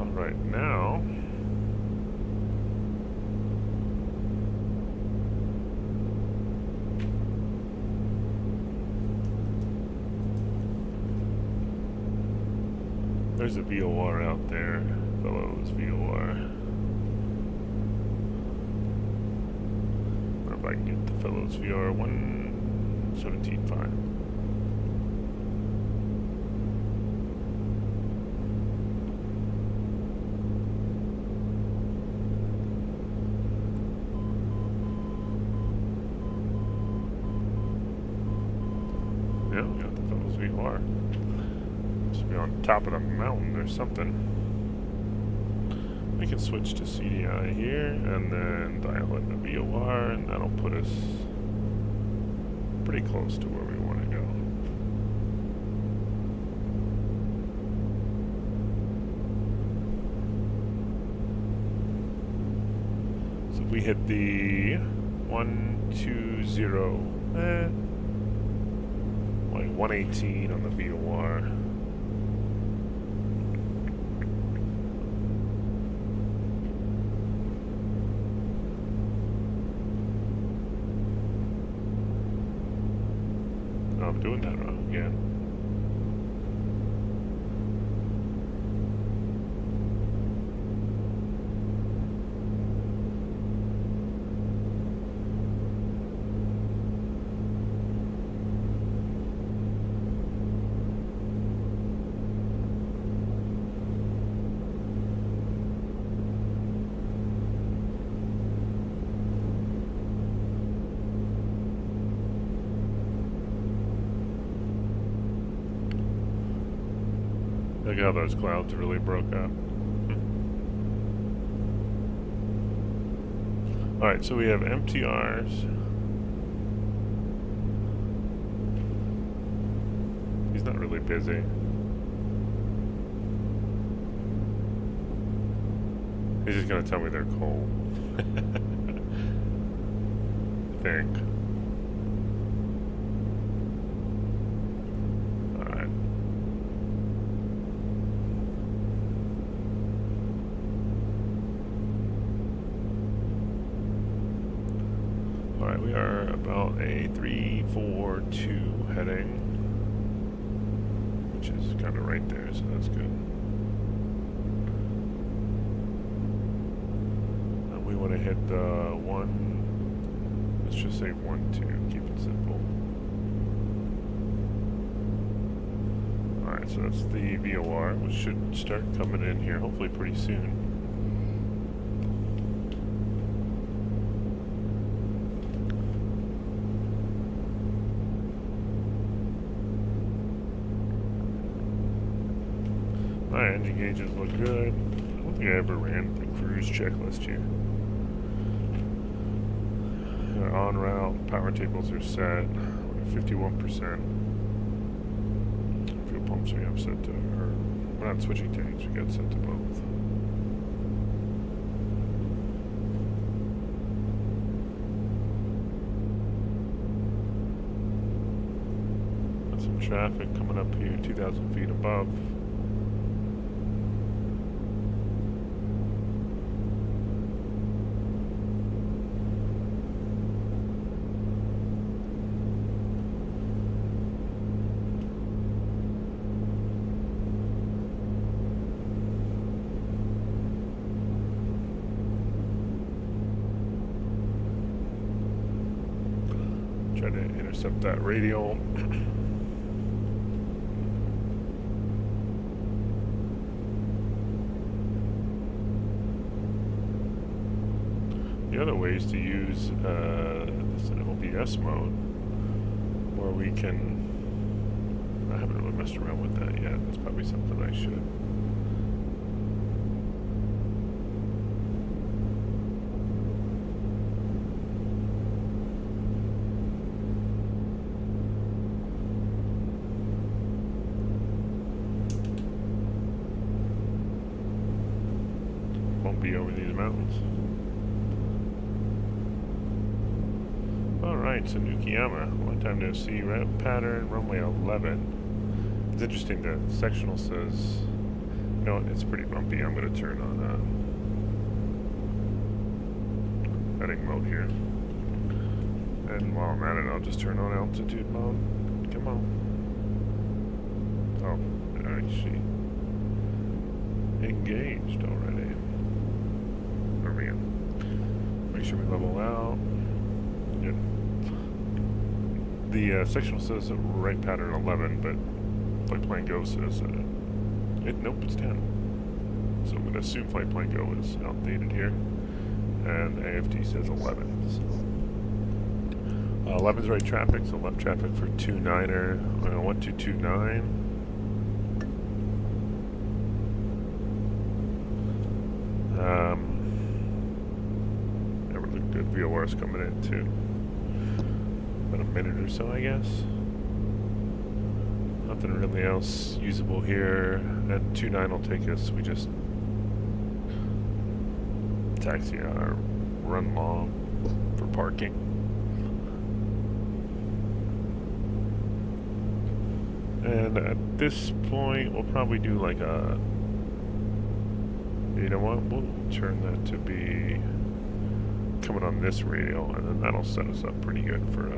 Alright, now there's a VOR out there, fellows, VOR. I wonder if I can get the fellows VOR 117.5. Yeah, we got the fellows VOR. Should be on top of the mountain or something. We can switch to CDI here and then dial in the VOR, and that'll put us pretty close to where we want to go. So if we hit the 120, like 118 on the VOR. I'm doing that wrong again. Look how those clouds really broke up. Alright, so we have MTRs. He's not really busy. He's just gonna tell me they're cold. I think. Alright. Alright, we are about a 342 heading, which is kind of right there, so that's good. And we want to hit the let's just say 1-2, keep it simple. Alright, so that's the VOR, which should start coming in here hopefully pretty soon. Alright, engine gauges look good. I don't think I ever ran the cruise checklist here. Our en route power tables are set. We're at 51%. Fuel pumps we have set to, or we're not switching tanks, we got set to both. Got some traffic coming up here, 2,000 feet above. Try to intercept that radial. The other way is to use this in OBS mode, where we can. I haven't really messed around with that yet. That's probably something I should. Won't be over these mountains. Alright, so Nukiyama, long time no see, route pattern, runway 11. It's interesting, the sectional says, you know what, it's pretty bumpy. I'm going to turn on heading mode here. And while I'm at it, I'll just turn on altitude mode. Come on. Oh, alright, she engaged already. Make sure we level out. Yep. The sectional says right pattern 11, but Flight Plan Go says nope, it's 10. So I'm going to assume Flight Plan Go is outdated here, and AFT says 11. So 11's right traffic, so left traffic for 29er. 1229. Good VOR's coming in too. About a minute or so, I guess. Nothing really else usable here. And 29 will take us. We just taxi or run long for parking. And at this point, we'll probably do like a. You know what? We'll turn that to be coming on this radial, and then that'll set us up pretty good for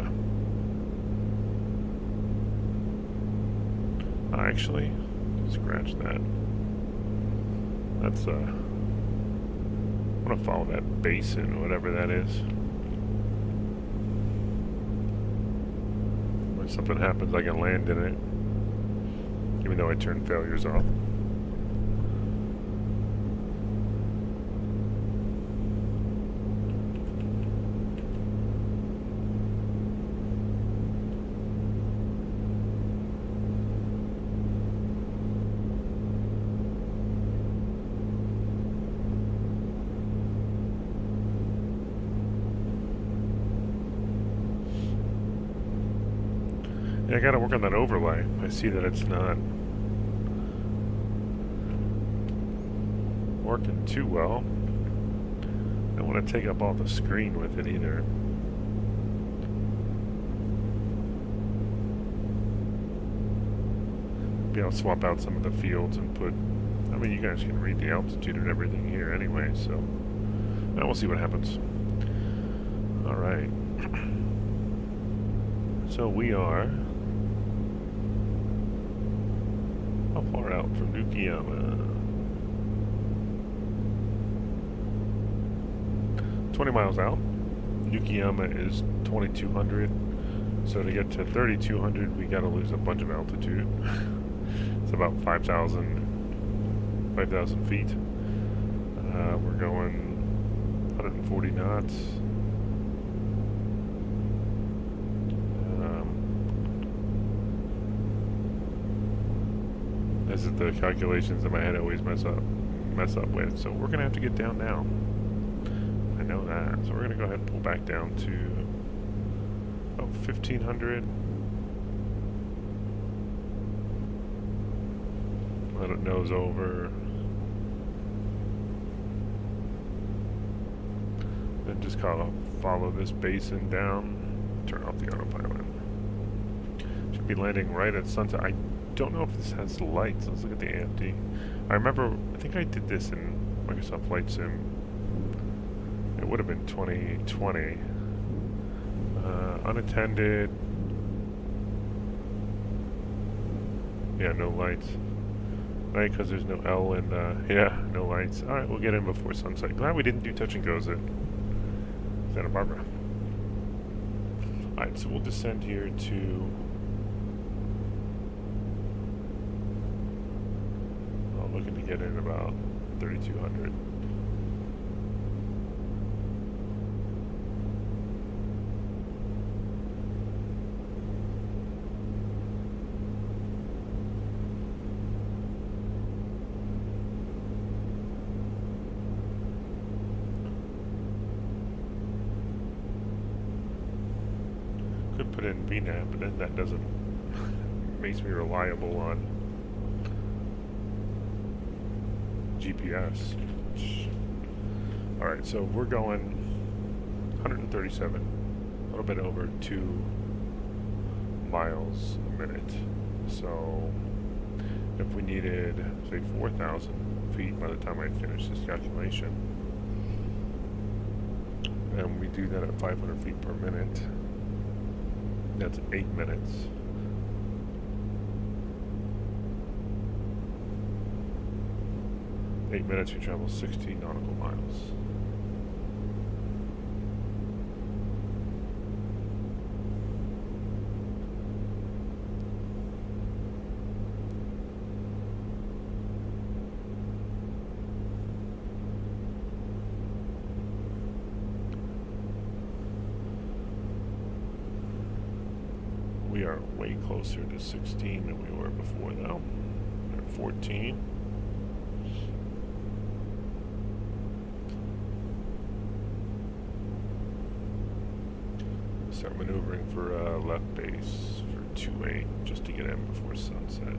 actually scratch that. That's I want to follow that basin, whatever that is. When something happens, I can land in it, even though I turn failures off. Yeah, I gotta work on that overlay. I see that it's not working too well. I don't want to take up all the screen with it either. Maybe I'll swap out some of the fields and put... I mean, you guys can read the altitude and everything here anyway, so... We'll see what happens. Alright. So we are... How far out from Nukiyama? 20 miles out. Nukiyama is 2,200. So to get to 3,200, we gotta lose a bunch of altitude. It's about 5,000 feet. We're going 140 knots. This is the calculations in my head I always mess up with. So we're gonna have to get down now. I know that. So we're gonna go ahead and pull back down to 1,500. Let it nose over. Then just kind of follow this basin down. Turn off the autopilot. Should be landing right at sunset. I don't know if this has lights. Let's look at the AFD. I remember, I think I did this in Microsoft Flight Sim. It would have been 2020. Unattended. Yeah, no lights. Right, because there's no L and, yeah, no lights. Alright, we'll get in before sunset. Glad we didn't do touch and goes at Santa Barbara. Alright, so we'll descend here to... I'm looking to get in about 3,200. Could put in VNAV, but then that doesn't makes me reliable on GPS. Alright, so we're going 137, a little bit over 2 miles a minute. So if we needed, say, 4,000 feet by the time I finish this calculation, and we do that at 500 feet per minute, that's 8 minutes. In 8 minutes we travel 16 nautical miles. We are way closer to 16 than we were before though. We're at 14. Start maneuvering for left base for 28 just to get in before sunset.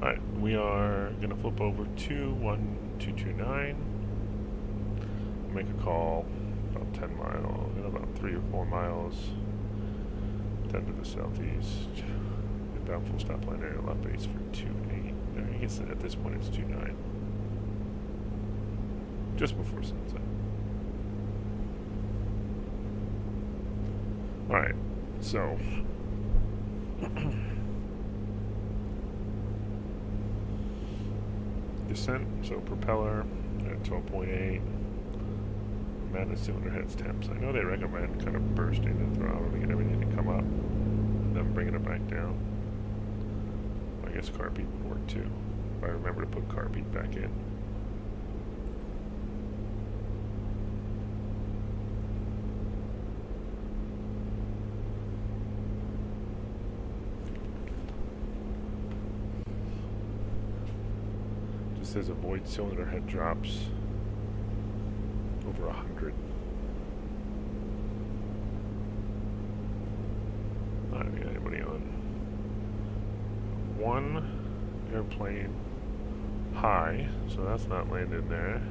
Alright, we are going to flip over to 1229. Make a call about 10 miles, about 3 or 4 miles. 10 to the southeast. Inbound full stop line area left base for 28. I guess at this point it's 29. Just before sunset. Alright, so descent, so propeller at 12.8. Manage cylinder heads temps. I know they recommend kind of bursting the throttle to get everything to come up, and then bringing it back down. I guess carb heat would work too, if I remember to put carb heat back in. says avoid cylinder head drops over 100. I don't get anybody on. One airplane high, so that's not landed there.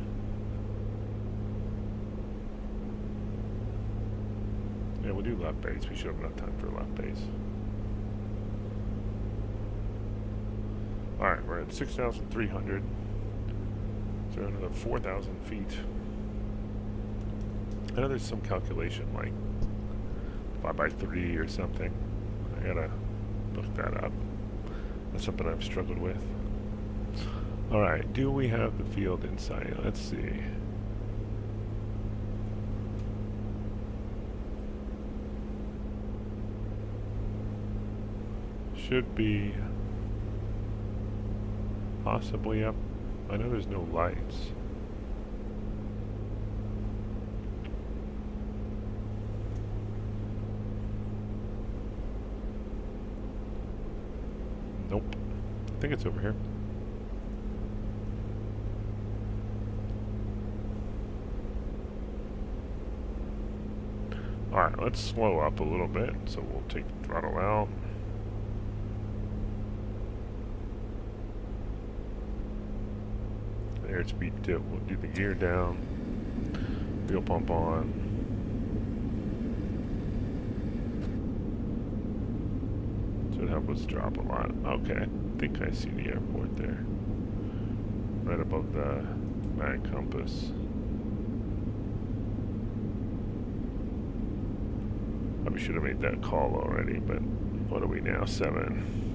Yeah, we'll do left base. We should have enough time for left base. Alright, we're at 6,300. So another 4,000 feet. I know there's some calculation, like 5 by 3 or something. I gotta look that up. That's something I've struggled with. Alright, do we have the field in sight? Let's see. Should be possibly up. I know there's no lights. Nope. I think it's over here. Alright, let's slow up a little bit. So we'll take the throttle out. Airspeed dip, we'll do the gear down, fuel pump on. Should help us drop a lot. Okay, I think I see the airport there. Right above the mag compass. Probably should have made that call already, but what are we now? 7.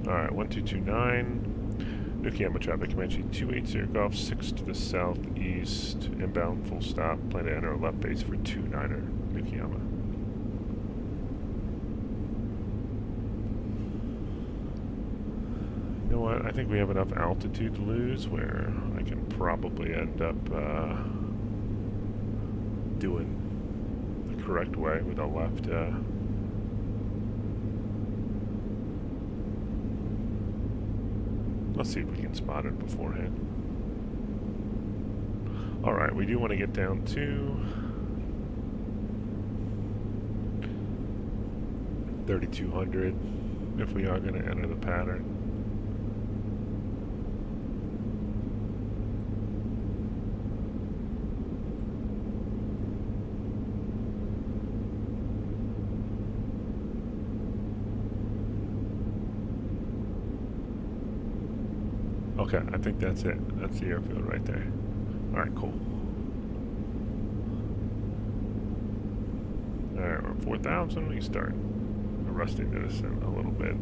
Alright, 1229. Nukiyama traffic, Comanche 280 Golf 6 to the southeast. Inbound, full stop. Plan to enter left base for 29er. Nukiyama. You know what? I think we have enough altitude to lose where I can probably end up doing the correct way with a left. Let's see if we can spot it beforehand. Alright, we do want to get down to 3,200 if we are going to enter the pattern. Okay, I think that's it. That's the airfield right there. Alright, cool. Alright, we're at 4,000. We can start arresting this in a little bit.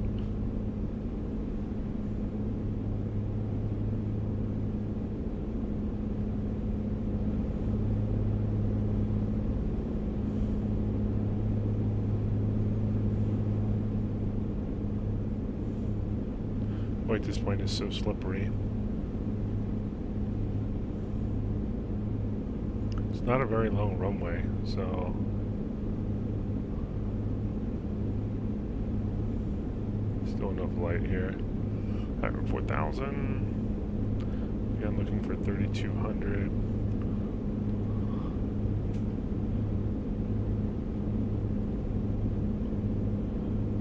Boy, this plane is so slippery. It's not a very long runway, so still enough light here. Alright, we're 4,000. Again, looking for 3,200.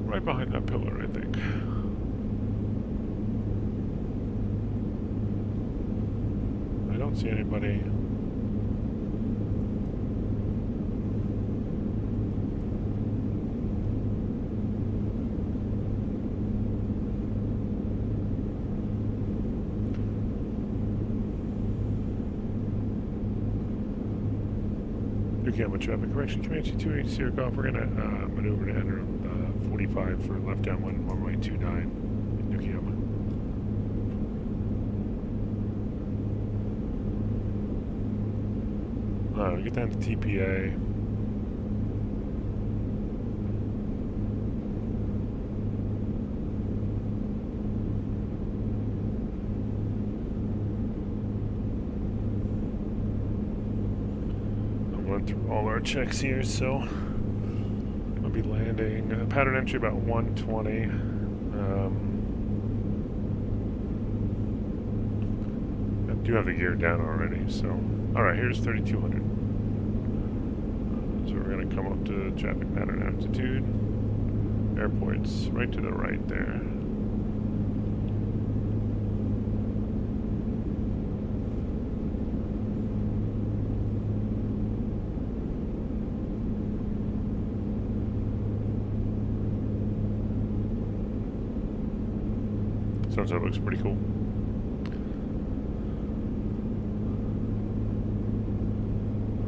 Right behind that pillar, I think. I don't see anybody. Nukiyama traffic correction, Comanche 280 Golf. We're gonna maneuver to enter 45 for left downwind, runway 29, Nukiyama. Get down to TPA. I'm going through all our checks here, so I'm be landing pattern entry about 120. I do have the gear down already, so alright, here's 3200. So we're going to come up to traffic pattern altitude. Airport's right to the right there. Sunset looks pretty cool.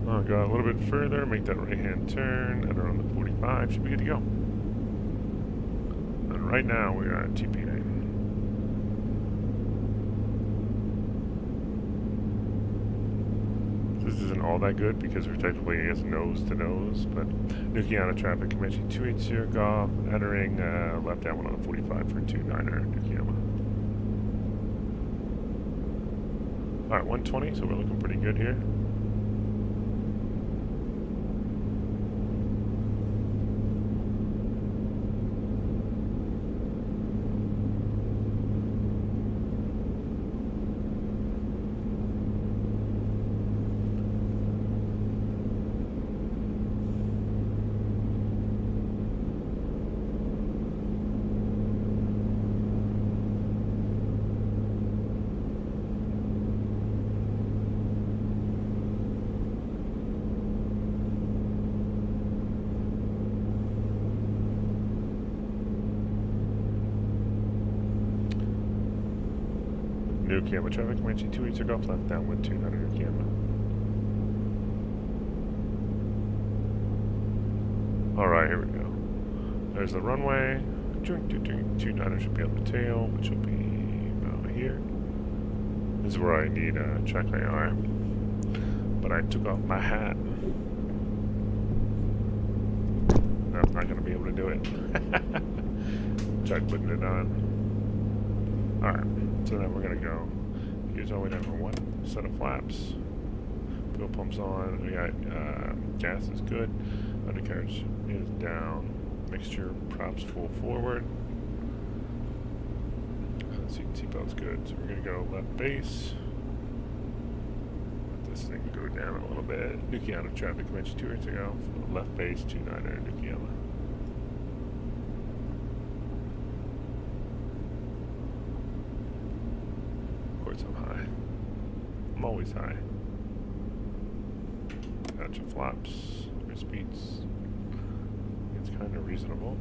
I'll go a little bit further, make that right-hand turn, and around the 45, should be good to go. And right now we are at TP9. This isn't all that good because we're technically, I guess, nose to nose, but Nukiana traffic, Comanche 280 Golf, entering left downwind on the 45 for 29er Nukiana. Alright, 120, so we're looking pretty good here. Nukiama traffic, Comanche 280 Golf, left downwind 29 Nukiama. Alright, here we go. There's the runway. 29er should be on the tail, which will be about here. This is where I need a track IR. But I took off my hat. I'm not going to be able to do it. Tried putting it on. Alright. So then we're going to go, here's all the way down to one set of flaps. Fuel pump's on, we got gas is good, undercarriage is down, mixture props full forward. Seatbelt's good, so we're going to go left base. Let this thing go down a little bit. Nukiana traffic, Comanche 280 Golf, left base 29er Nukiana. I'm high. I'm always high. Gotcha flaps. My speeds. It's kind of reasonable.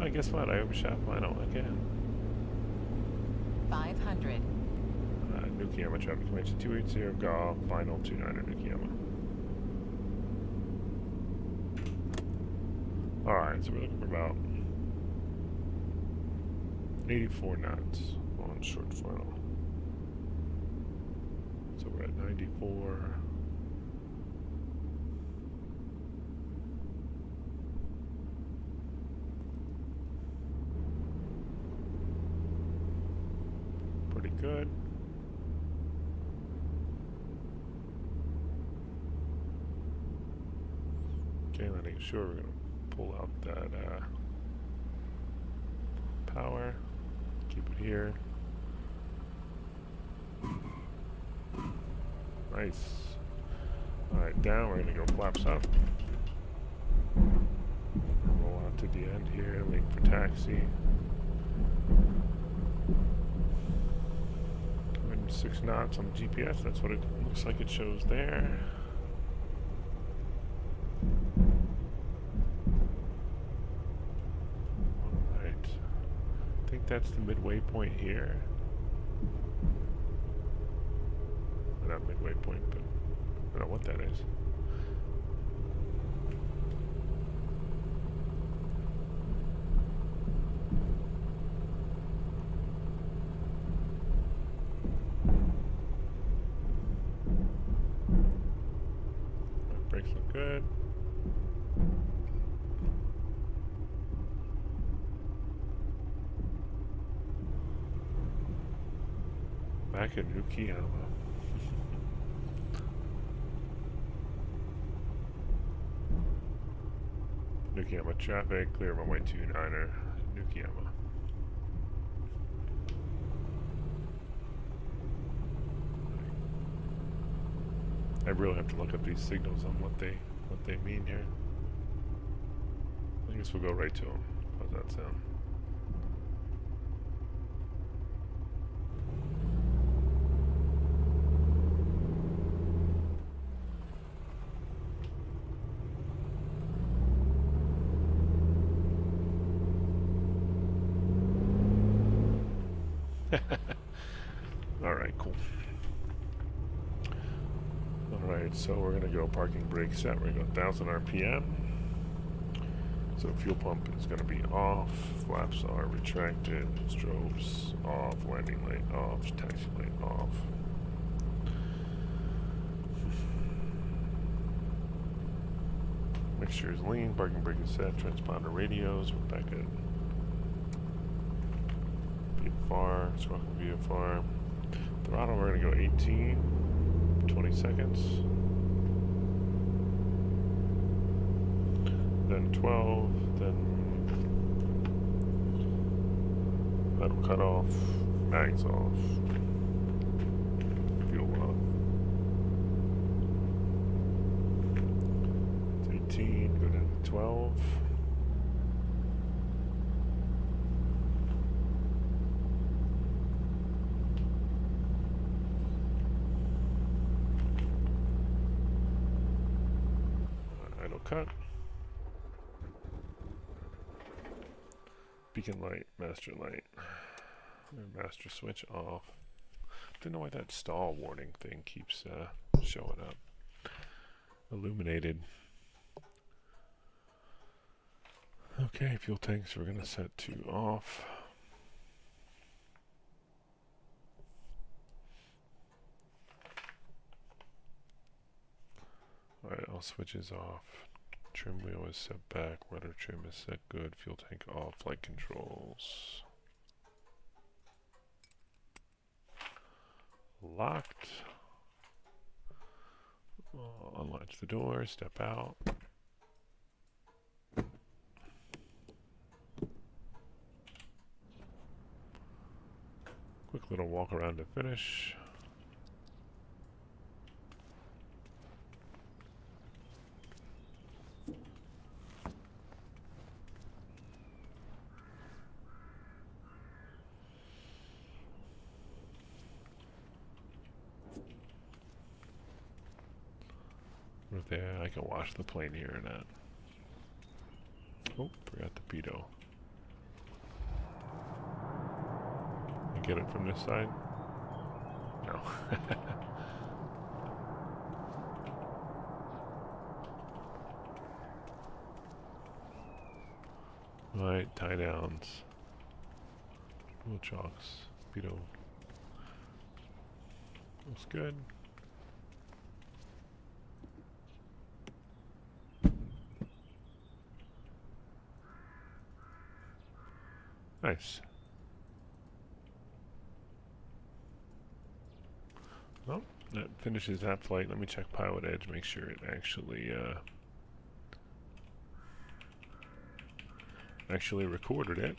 I guess what? I overshot final again. 500. Nukiama traffic, Comanche 280 Golf, final 29er Nukiama. Alright, so we're looking for about 84 knots on short funnel. So we're at 94. Pretty good. Okay, letting sure we're going to pull out that power, keep it here. Nice. Alright, down, we're going to go flaps up. Roll out to the end here, wait for taxi. 6 knots on the GPS, that's what it looks like it shows there. I think that's the midway point here. Not midway point, but I don't know what that is. Brakes look good. Back at Nukiyama. Nukiyama traffic, clear runway 29er, Nukiyama. I really have to look up these signals on what they mean here. I guess we'll go right to them. How's that sound? Alright, cool. Alright, so we're gonna go parking brake set. We're gonna go 1000 RPM. So fuel pump is gonna be off, flaps are retracted, strobes off, landing light off, taxi light off. Mixture is lean, parking brake is set, transponder radios, we're back at VFR, squawking VFR. Throttle, we're gonna go 18, 20 seconds. Then 12, then that'll cut off, mags off, fuel off. It's 18, go down to 12. Idle cut. Beacon light, master light, and master switch off. Don't know why that stall warning thing keeps showing up. Illuminated. Okay, fuel tanks we're gonna set to off. Alright, all switches off. Trim wheel is set back, rudder trim is set good, fuel tank off, flight controls locked. Unlatch the door, step out. Quick little walk around to finish. There, I can wash the plane here or not. Oh, forgot the pitot. You get it from this side? No. Alright, tie downs. Wheel chocks. Pitot. Looks good. Nice. Well, that finishes that flight. Let me check PilotEdge, make sure it actually recorded it.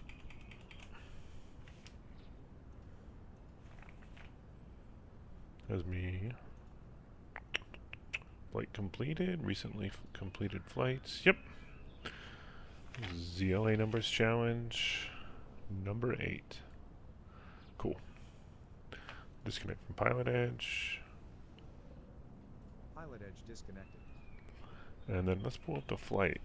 Has me flight completed, recently completed flights. Yep. ZLA numbers challenge. Number 8. Cool. Disconnect from PilotEdge. PilotEdge disconnected. And then let's pull up the flight.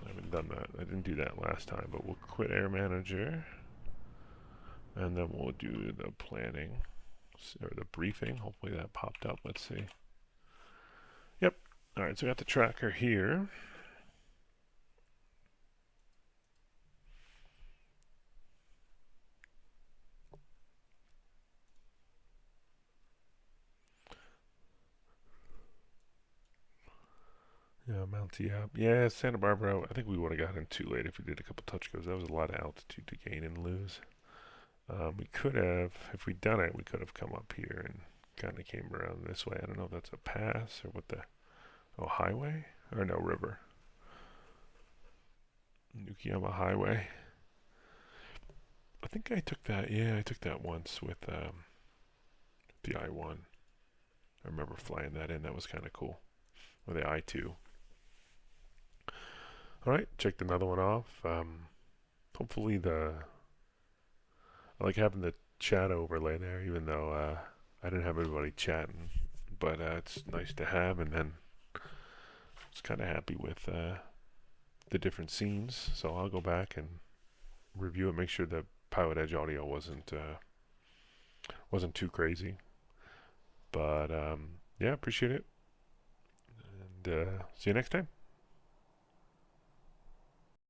I haven't done that. I didn't do that last time, but we'll quit Air Manager. And then we'll do the planning, or the briefing. Hopefully that popped up. Let's see. Yep. Alright, so we got the tracker here. Yeah, Mount Diab. Yeah, Santa Barbara. I think we would have gotten too late if we did a couple touch goes. That was a lot of altitude to gain and lose. We could have, if we'd done it, we could have come up here and kind of came around this way. I don't know if that's a pass or what the, oh, highway? Or no, river. Nukiyama Highway. I think I took that, yeah, I took that once with the I-1. I remember flying that in, that was kind of cool. Or the I-2. Alright, checked another one off. Hopefully I like having the chat overlay there, even though I didn't have everybody chatting. But it's nice to have, and then I was kind of happy with the different scenes. So I'll go back and review it, make sure the PilotEdge audio wasn't too crazy. But yeah, appreciate it. And see you next time.